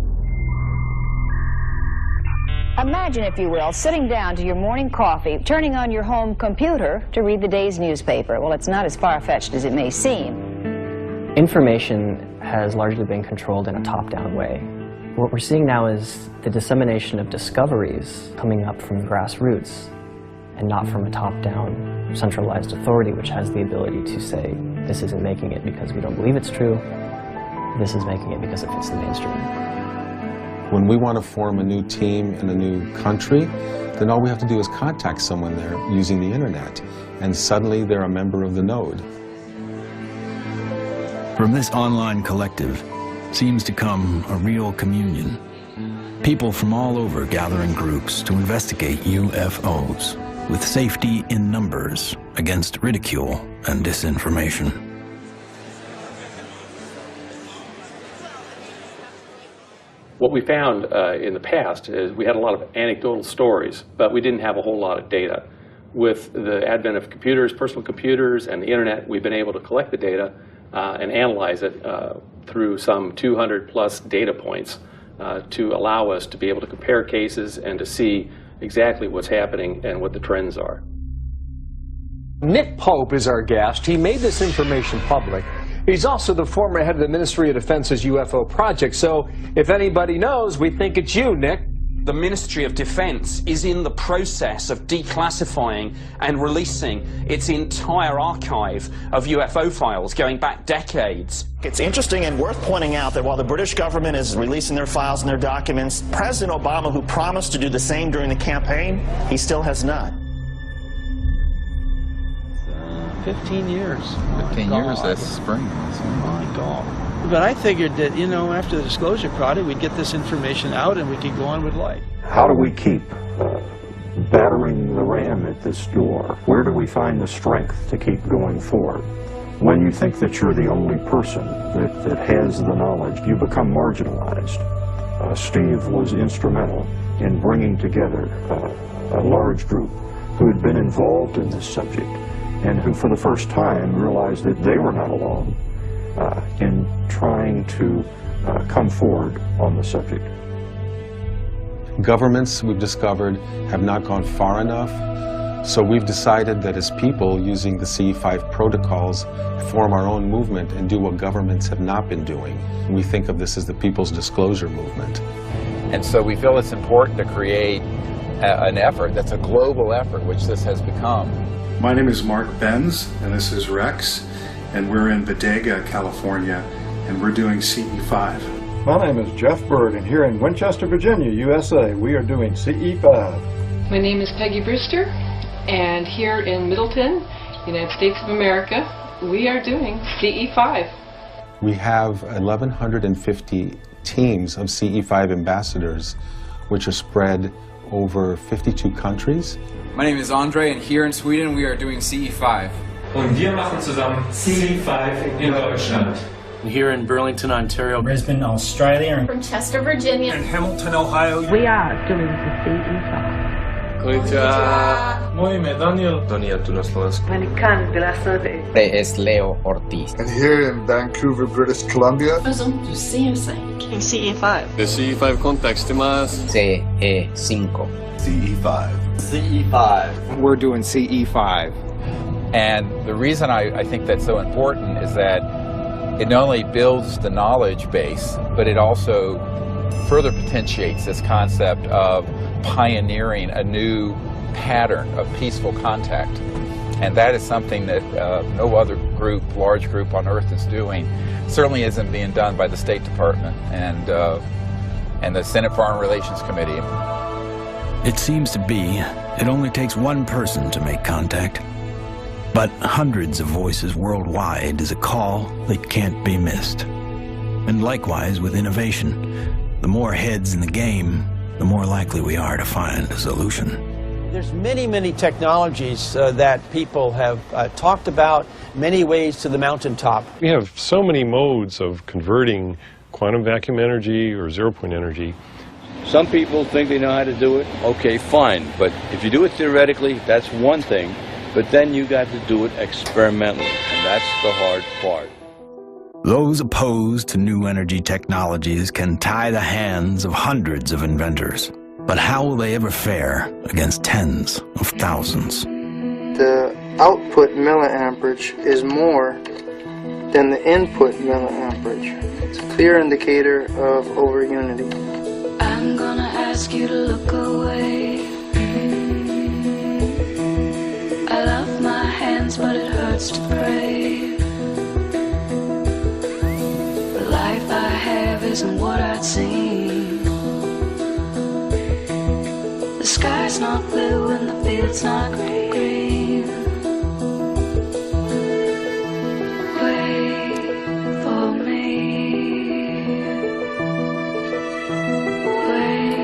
Imagine, if you will, sitting down to your morning coffee, turning on your home computer to read the day's newspaper. Well, it's not as far-fetched as it may seem. Information has largely been controlled in a top-down way. What we're seeing now is the dissemination of discoveries coming up from the grassroots and not from a top-down centralized authority which has the ability to say, this isn't making it because we don't believe it's true, this is making it because it fits the mainstream. When we want to form a new team in a new country, then all we have to do is contact someone there using the internet, and suddenly they're a member of the node. From this online collective seems to come a real communion. People from all over gather in groups to investigate UFOs, with safety in numbers against ridicule and disinformation. What we found in the past is we had a lot of anecdotal stories, but we didn't have a whole lot of data. With the advent of computers, personal computers, and the internet, we've been able to collect the data and analyze it through some 200 plus data points to allow us to be able to compare cases and to see exactly what's happening and what the trends are. Nick Pope is our guest. He made this information public. He's also the former head of the Ministry of Defense's UFO project, so if anybody knows, we think it's you, Nick. The Ministry of Defense is in the process of declassifying and releasing its entire archive of UFO files going back decades. It's interesting and worth pointing out that while the British government is releasing their files and their documents, President Obama, who promised to do the same during the campaign, he still has not. 15 years. 15 years this spring. Oh my God. But I figured that, you know, after the disclosure project, we'd get this information out and we could go on with life. How do we keep battering the ram at this door? Where do we find the strength to keep going forward? When you think that you're the only person that has the knowledge, you become marginalized. Steve was instrumental in bringing together a large group who had been involved in this subject and who for the first time realized that they were not alone in trying to come forward on the subject. Governments, we've discovered, have not gone far enough, so we've decided that as people, using the CE5 protocols, form our own movement and do what governments have not been doing. We think of this as the People's Disclosure Movement. And so we feel it's important to create an effort that's a global effort, which this has become. My name is Mark Benz, and this is Rex, and we're in Bodega, California, and we're doing CE5. My name is Jeff Bird, and here in Winchester, Virginia, USA, we are doing CE5. My name is Peggy Brewster, and here in Middleton, United States of America, we are doing CE5. We have 1,150 teams of CE5 ambassadors, which are spread over 52 countries. My name is Andre, and here in Sweden we are doing CE5. Und wir machen zusammen CE5 in Deutschland. Here in Burlington, Ontario. Brisbane, Australia. From Chester, Virginia. And Hamilton, Ohio. We are doing the CE5. Konnichiwa. Moje ime Daniel. Daniel tu na Slovensku. Es Leo Ortiz. And here in Vancouver, British Columbia. CE5. The CE5 context más. CE5. CE5. CE5. We're doing CE5. And the reason I think that's so important is that it not only builds the knowledge base, but it also further potentiates this concept of pioneering a new pattern of peaceful contact. And that is something that no other group, large group on Earth is doing. Certainly isn't being done by the State Department and the Senate Foreign Relations Committee. It seems to be it only takes one person to make contact. But hundreds of voices worldwide is a call that can't be missed. And likewise with innovation, the more heads in the game, the more likely we are to find a solution. There's many technologies that people have talked about, many ways to the mountaintop. We have so many modes of converting quantum vacuum energy or zero-point energy. Some people think they know how to do it. Okay, fine. But if you do it theoretically, that's one thing. But then you got to do it experimentally, and that's the hard part. Those opposed to new energy technologies can tie the hands of hundreds of inventors. But how will they ever fare against tens of thousands? The output milliamperage is more than the input milliamperage. It's a clear indicator of over-unity. I'm gonna ask you to look away. I love my hands, but it hurts to pray. The life I have isn't what I'd seen. The sky's not blue and the field's not green. Wait for me. Wait for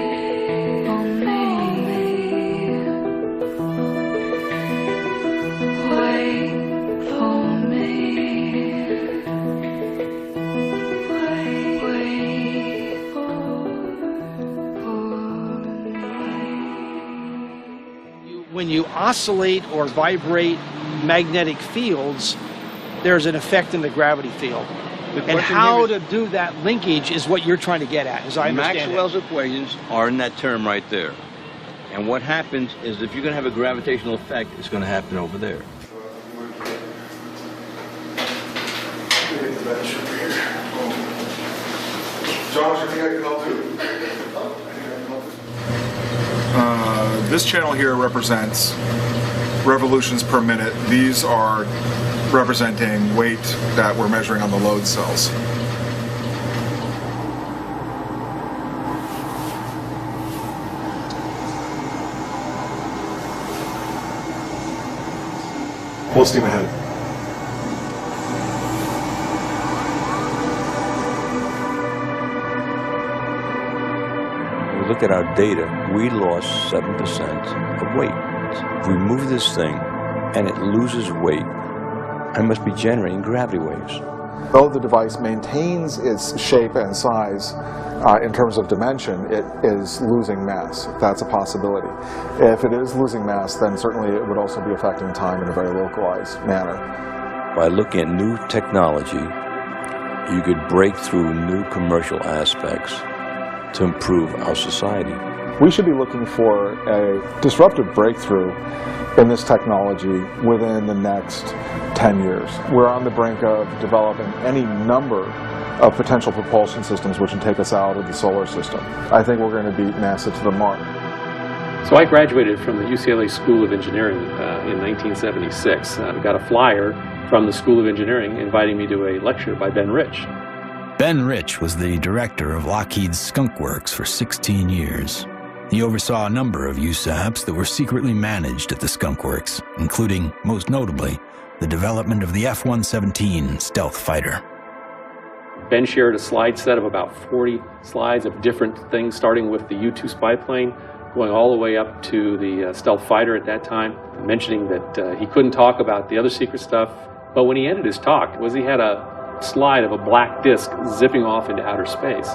me. Wait for me. Wait When you oscillate or vibrate magnetic fields, there's an effect in the gravity field. And how to do that linkage is what you're trying to get at, as I understand Maxwell's equations are in that term right there. And what happens is if you're going to have a gravitational effect, it's going to happen over there. Josh, I think I can help you. This channel here represents revolutions per minute. These are representing weight that we're measuring on the load cells. Full steam ahead. Look at our data, we lost 7% of weight. If we move this thing and it loses weight, I must be generating gravity waves. Though the device maintains its shape and size in terms of dimension, it is losing mass. That's a possibility. If it is losing mass, then certainly it would also be affecting time in a very localized manner. By looking at new technology, you could break through new commercial aspects to improve our society. We should be looking for a disruptive breakthrough in this technology within the next 10 years. We're on the brink of developing any number of potential propulsion systems which would take us out of the solar system. I think we're going to beat NASA to the mark. So I graduated from the UCLA School of Engineering in 1976. Got a flyer from the School of Engineering inviting me to a lecture by Ben Rich. Ben Rich was the director of Lockheed's Skunk Works for 16 years. He oversaw a number of USAPs that were secretly managed at the Skunk Works, including, most notably, the development of the F-117 stealth fighter. Ben shared a slide set of about 40 slides of different things, starting with the U-2 spy plane, going all the way up to the stealth fighter at that time, mentioning that he couldn't talk about the other secret stuff. But when he ended his talk, he had a slide of a black disc zipping off into outer space.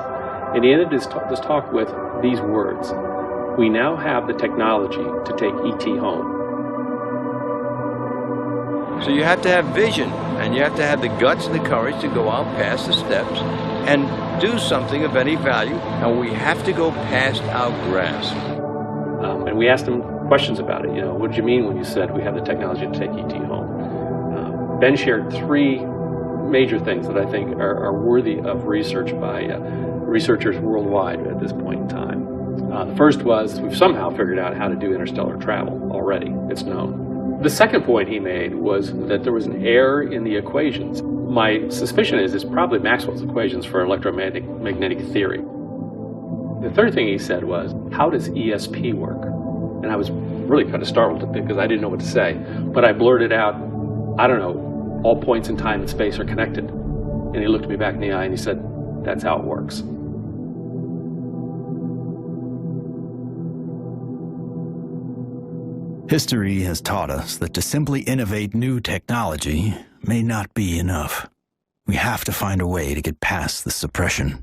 And he ended this talk with these words: "We now have the technology to take ET home." So you have to have vision, and you have to have the guts and the courage to go out past the steps and do something of any value, and we have to go past our grasp. And we asked him questions about it. You know, what did you mean when you said we have the technology to take ET home? Ben shared three major things that I think are worthy of research by researchers worldwide at this point in time. The first was we've somehow figured out how to do interstellar travel already. It's known. The second point he made was that there was an error in the equations. My suspicion is it's probably Maxwell's equations for electromagnetic theory. The third thing he said was, how does ESP work? And I was really kind of startled because I didn't know what to say. But I blurted out, I don't know, all points in time and space are connected. And he looked me back in the eye and he said, that's how it works. History has taught us that to simply innovate new technology may not be enough. We have to find a way to get past the suppression.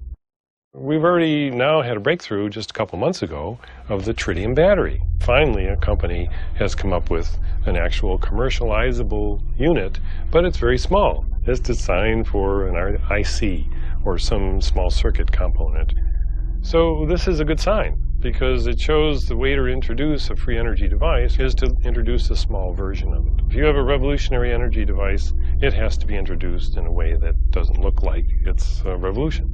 We've already now had a breakthrough just a couple months ago of the tritium battery. Finally, a company has come up with an actual commercializable unit, but it's very small. It's designed for an IC or some small circuit component. So this is a good sign because it shows the way to introduce a free energy device is to introduce a small version of it. If you have a revolutionary energy device it has to be introduced in a way that doesn't look like it's a revolution.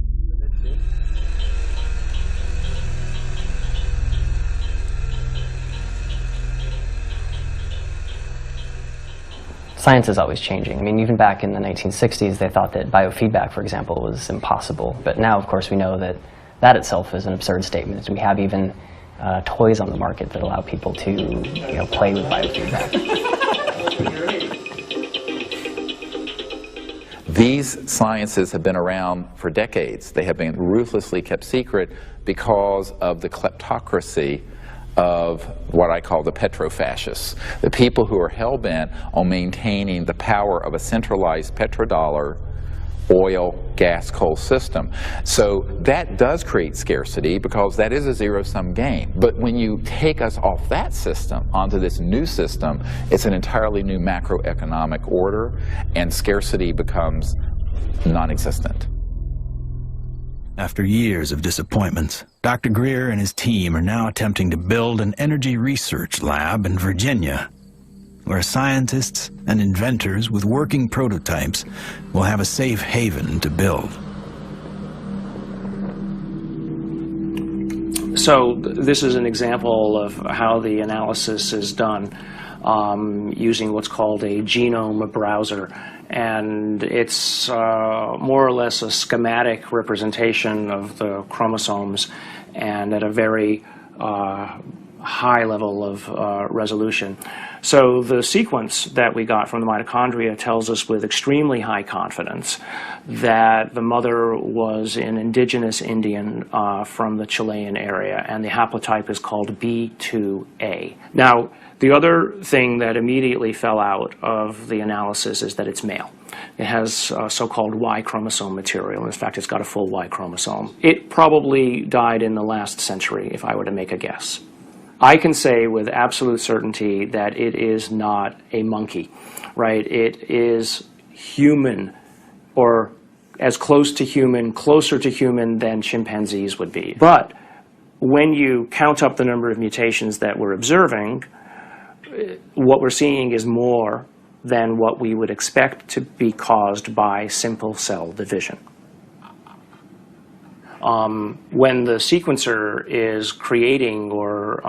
Science is always changing. I mean, even back in the 1960s, they thought that biofeedback, for example, was impossible. But now, of course, we know that that itself is an absurd statement. We have even toys on the market that allow people to, play with biofeedback. These sciences have been around for decades. They have been ruthlessly kept secret because of the kleptocracy of what I call the petrofascists, the people who are hell-bent on maintaining the power of a centralized petrodollar oil, gas, coal system. So that does create scarcity because that is a zero-sum game. But when you take us off that system onto this new system, it's an entirely new macroeconomic order, and scarcity becomes non-existent. After years of disappointments, Dr. Greer and his team are now attempting to build an energy research lab in Virginia, where scientists and inventors with working prototypes will have a safe haven to build. So this is an example of how the analysis is done using what's called a genome browser. And it's more or less a schematic representation of the chromosomes, and at a very high level of resolution. So the sequence that we got from the mitochondria tells us with extremely high confidence that the mother was an indigenous Indian from the Chilean area, and the haplotype is called B2A. Now, the other thing that immediately fell out of the analysis is that it's male. It has so-called Y chromosome material. In fact, it's got a full Y chromosome. It probably died in the last century, if I were to make a guess. I can say with absolute certainty that it is not a monkey, right? It is human, or as close to human, closer to human than chimpanzees would be. But when you count up the number of mutations that we're observing, what we're seeing is more than what we would expect to be caused by simple cell division. When the sequencer is creating or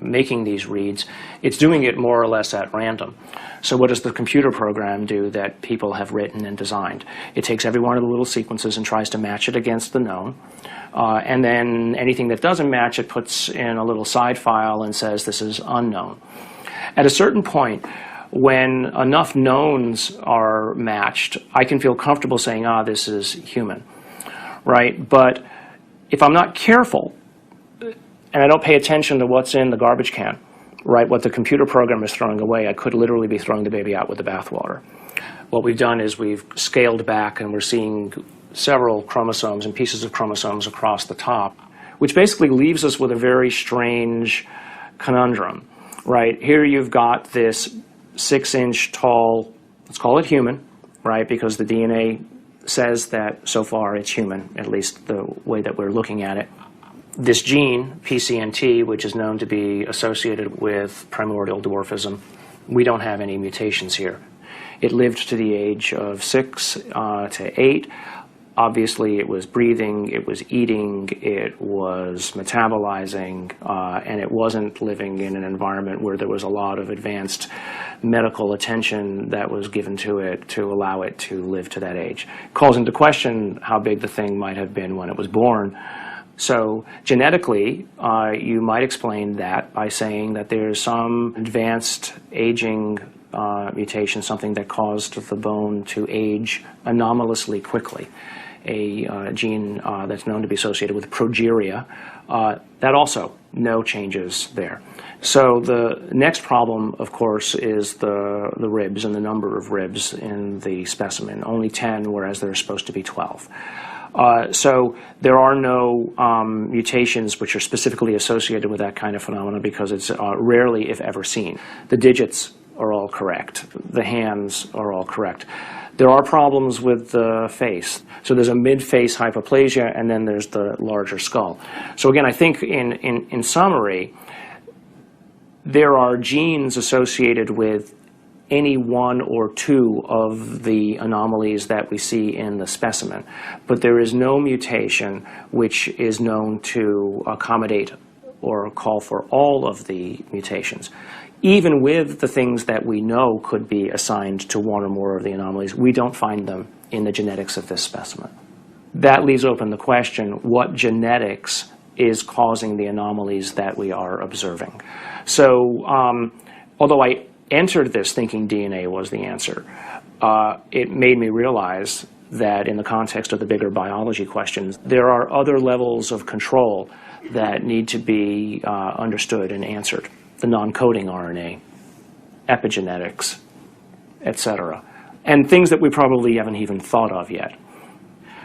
making these reads, it's doing it more or less at random. So what does the computer program do that people have written and designed? It takes every one of the little sequences and tries to match it against the known. And then anything that doesn't match, it puts in a little side file and says this is unknown. At a certain point, when enough knowns are matched, I can feel comfortable saying, this is human. Right? But if I'm not careful and I don't pay attention to what's in the garbage can, right, what the computer program is throwing away, I could literally be throwing the baby out with the bathwater. What we've done is we've scaled back, and we're seeing several chromosomes and pieces of chromosomes across the top, which basically leaves us with a very strange conundrum. Right? Here you've got this 6-inch tall, let's call it human, right, because the DNA says that so far it's human, at least the way that we're looking at it. This gene, PCNT, which is known to be associated with primordial dwarfism, we don't have any mutations here. It lived to the age of 6 to 8. Obviously, it was breathing, it was eating, it was metabolizing, and it wasn't living in an environment where there was a lot of advanced medical attention that was given to it to allow it to live to that age. It calls into question how big the thing might have been when it was born. So genetically, you might explain that by saying that there's some advanced aging mutation, something that caused the bone to age anomalously quickly. A gene that's known to be associated with progeria, that also no changes there. So the next problem, of course, is the ribs and the number of ribs in the specimen. Only 10, whereas there are supposed to be 12. So there are no mutations which are specifically associated with that kind of phenomena because it's rarely, if ever, seen. The digits are all correct. The hands are all correct. There are problems with the face. So there's a mid-face hypoplasia, and then there's the larger skull. So again, I think in summary, there are genes associated with any one or two of the anomalies that we see in the specimen, but there is no mutation which is known to accommodate or call for all of the mutations. Even with the things that we know could be assigned to one or more of the anomalies, we don't find them in the genetics of this specimen. That leaves open the question, what genetics is causing the anomalies that we are observing? So, although I entered this thinking DNA was the answer, it made me realize that in the context of the bigger biology questions, there are other levels of control that need to be understood and answered. The non-coding RNA, epigenetics, etc. And things that we probably haven't even thought of yet.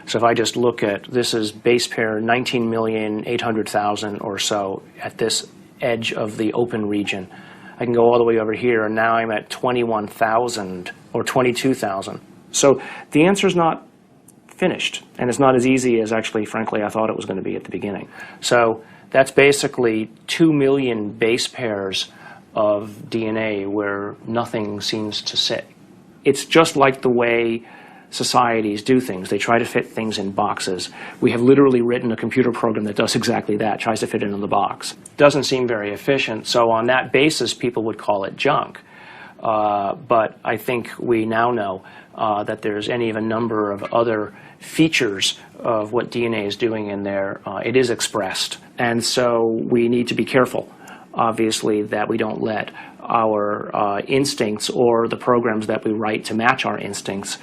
So if I just look at, this is base pair 19,800,000 or so at this edge of the open region. I can go all the way over here, and now I'm at 21,000 or 22,000. So the answer's not finished, and it's not as easy as actually, frankly, I thought it was going to be at the beginning. So that's basically 2 million base pairs of DNA where nothing seems to sit. It's just like the way societies do things. They try to fit things in boxes. We have literally written a computer program that does exactly that, tries to fit it in the box. Doesn't seem very efficient, so on that basis, people would call it junk. But I think we now know that there's any of a number of other features of what DNA is doing in there. It is expressed. And so we need to be careful, obviously, that we don't let our instincts or the programs that we write to match our instincts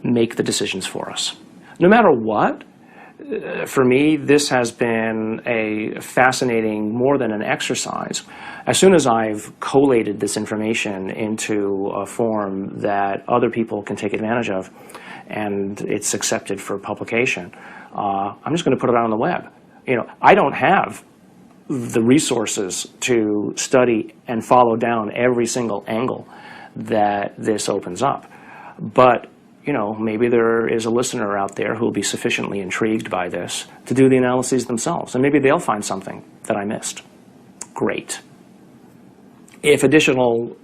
make the decisions for us. No matter what, for me, this has been a fascinating, more than an exercise. As soon as I've collated this information into a form that other people can take advantage of, and it's accepted for publication, I'm just going to put it out on the web. You know, I don't have the resources to study and follow down every single angle that this opens up. But you know, maybe there is a listener out there who will be sufficiently intrigued by this to do the analyses themselves, and maybe they'll find something that I missed. Great. If additional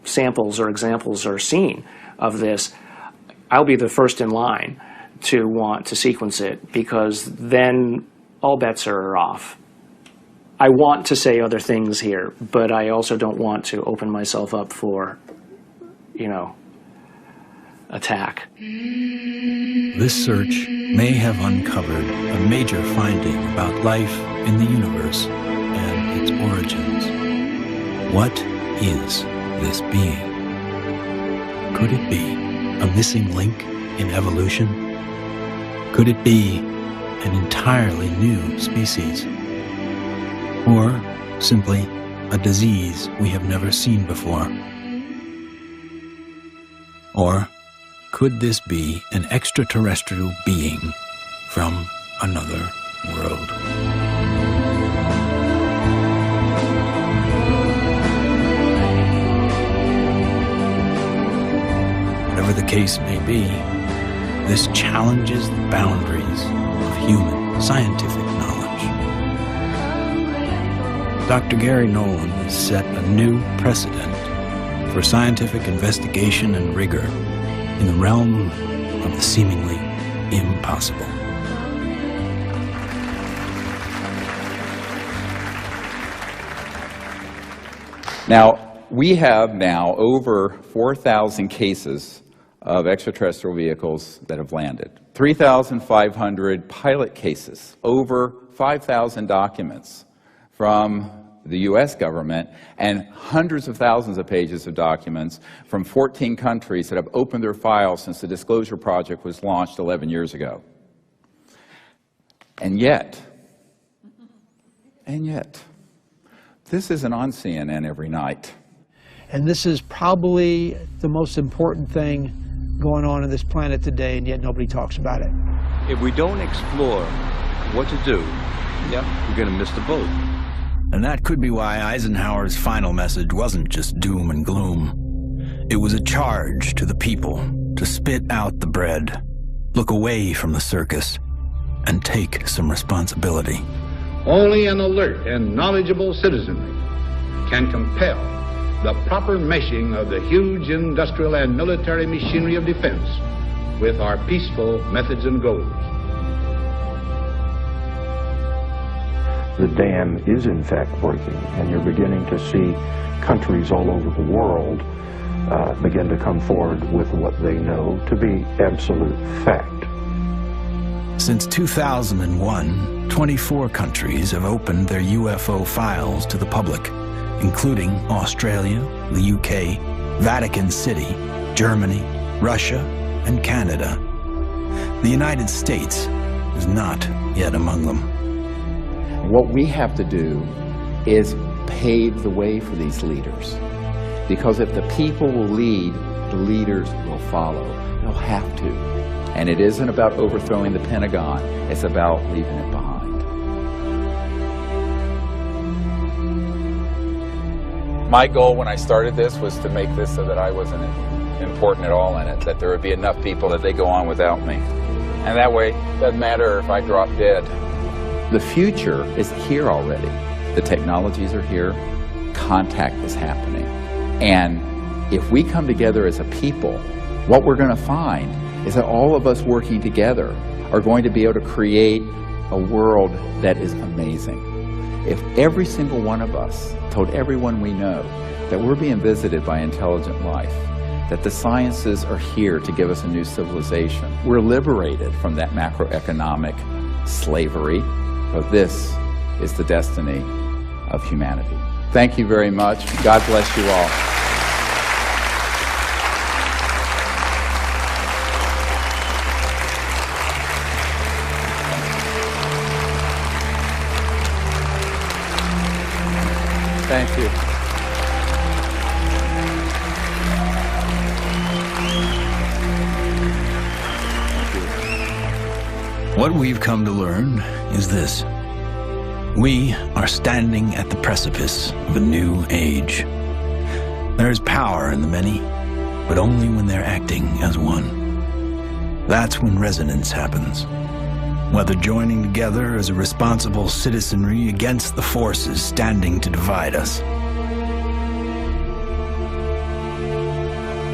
samples or examples are seen of this, I'll be the first in line to want to sequence it, because then all bets are off. I want to say other things here, but I also don't want to open myself up for, you know, attack. This search may have uncovered a major finding about life in the universe and its origins. What is this being? Could it be a missing link in evolution? Could it be an entirely new species? Or simply a disease we have never seen before? Or could this be an extraterrestrial being from another world? Whatever the case may be, this challenges the boundaries of human scientific knowledge. Dr. Gary Nolan has set a new precedent for scientific investigation and rigor in the realm of the seemingly impossible. Now, we have now over 4,000 cases of extraterrestrial vehicles that have landed, 3,500 pilot cases, over 5,000 documents from the U.S. government, and hundreds of thousands of pages of documents from 14 countries that have opened their files since the Disclosure Project was launched 11 years ago. And yet, this isn't on CNN every night. And this is probably the most important thing going on this planet today, and yet nobody talks about it. If we don't explore what to do, we're going to miss the boat. And that could be why Eisenhower's final message wasn't just doom and gloom. It was a charge to the people to spit out the bread, look away from the circus, and take some responsibility. Only an alert and knowledgeable citizenry can compel the proper meshing of the huge industrial and military machinery of defense with our peaceful methods and goals. The dam is in fact breaking, and you're beginning to see countries all over the world begin to come forward with what they know to be absolute fact. Since 2001, 24 countries have opened their UFO files to the public, including Australia, the UK, Vatican City, Germany, Russia, and Canada. The United States is not yet among them. What we have to do is pave the way for these leaders. Because if the people will lead, the leaders will follow. They'll have to. And it isn't about overthrowing the Pentagon, it's about leaving it behind. My goal when I started this was to make this so that I wasn't important at all in it, that there would be enough people that they go on without me. And that way, it doesn't matter if I drop dead. The future is here already. The technologies are here, contact is happening. And if we come together as a people, what we're going to find is that all of us working together are going to be able to create a world that is amazing. If every single one of us told everyone we know that we're being visited by intelligent life, that the sciences are here to give us a new civilization, we're liberated from that macroeconomic slavery, but this is the destiny of humanity. Thank you very much. God bless you all. Thank you. What we've come to learn is this. We are standing at the precipice of a new age. There is power in the many, but only when they're acting as one. That's when resonance happens. Whether joining together as a responsible citizenry against the forces standing to divide us,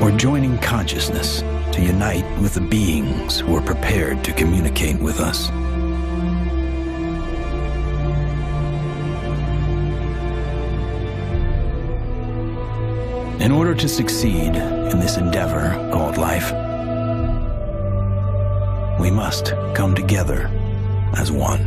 or joining consciousness to unite with the beings who are prepared to communicate with us. In order to succeed in this endeavor called life, we must come together as one.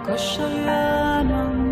Koşayanım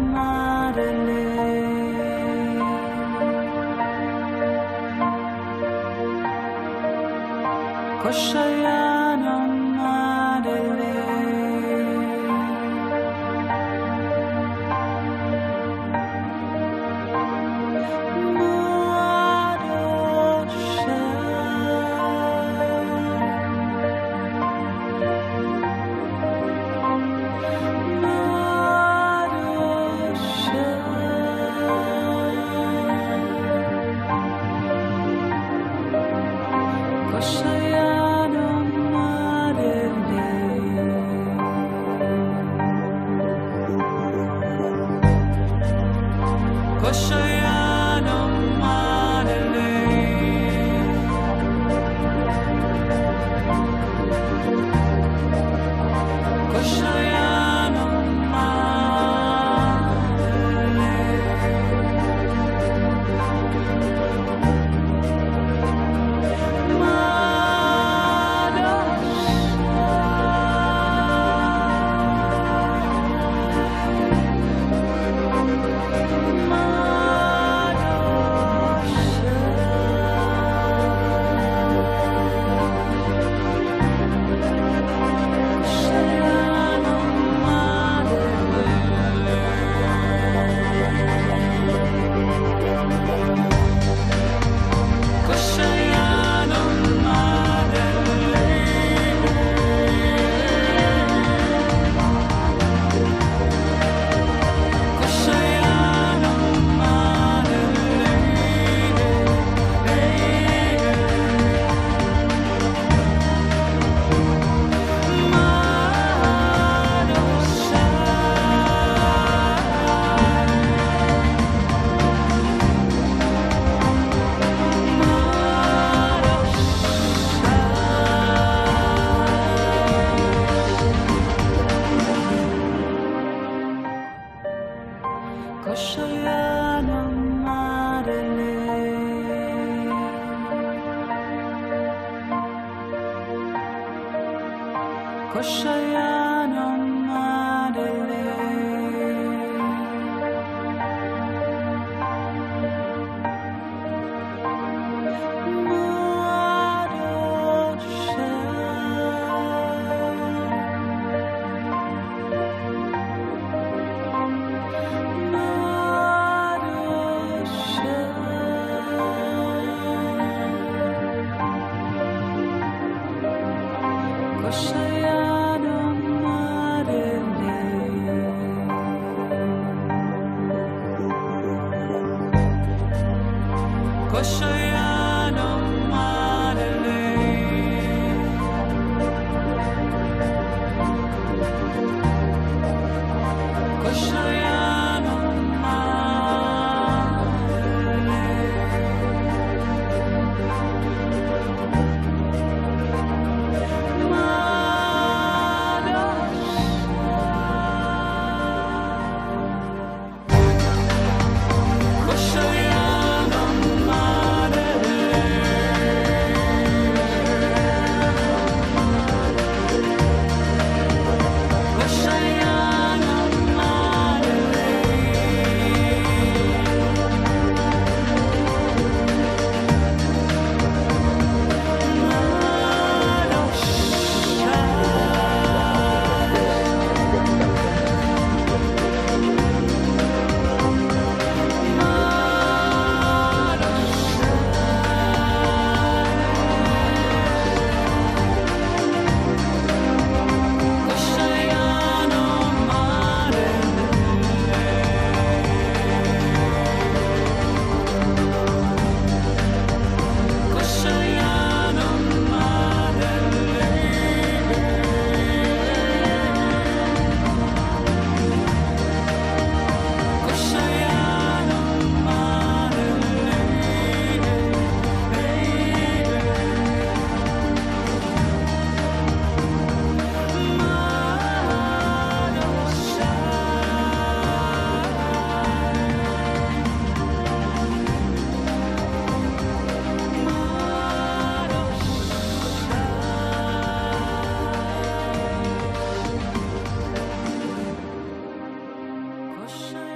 Ocean.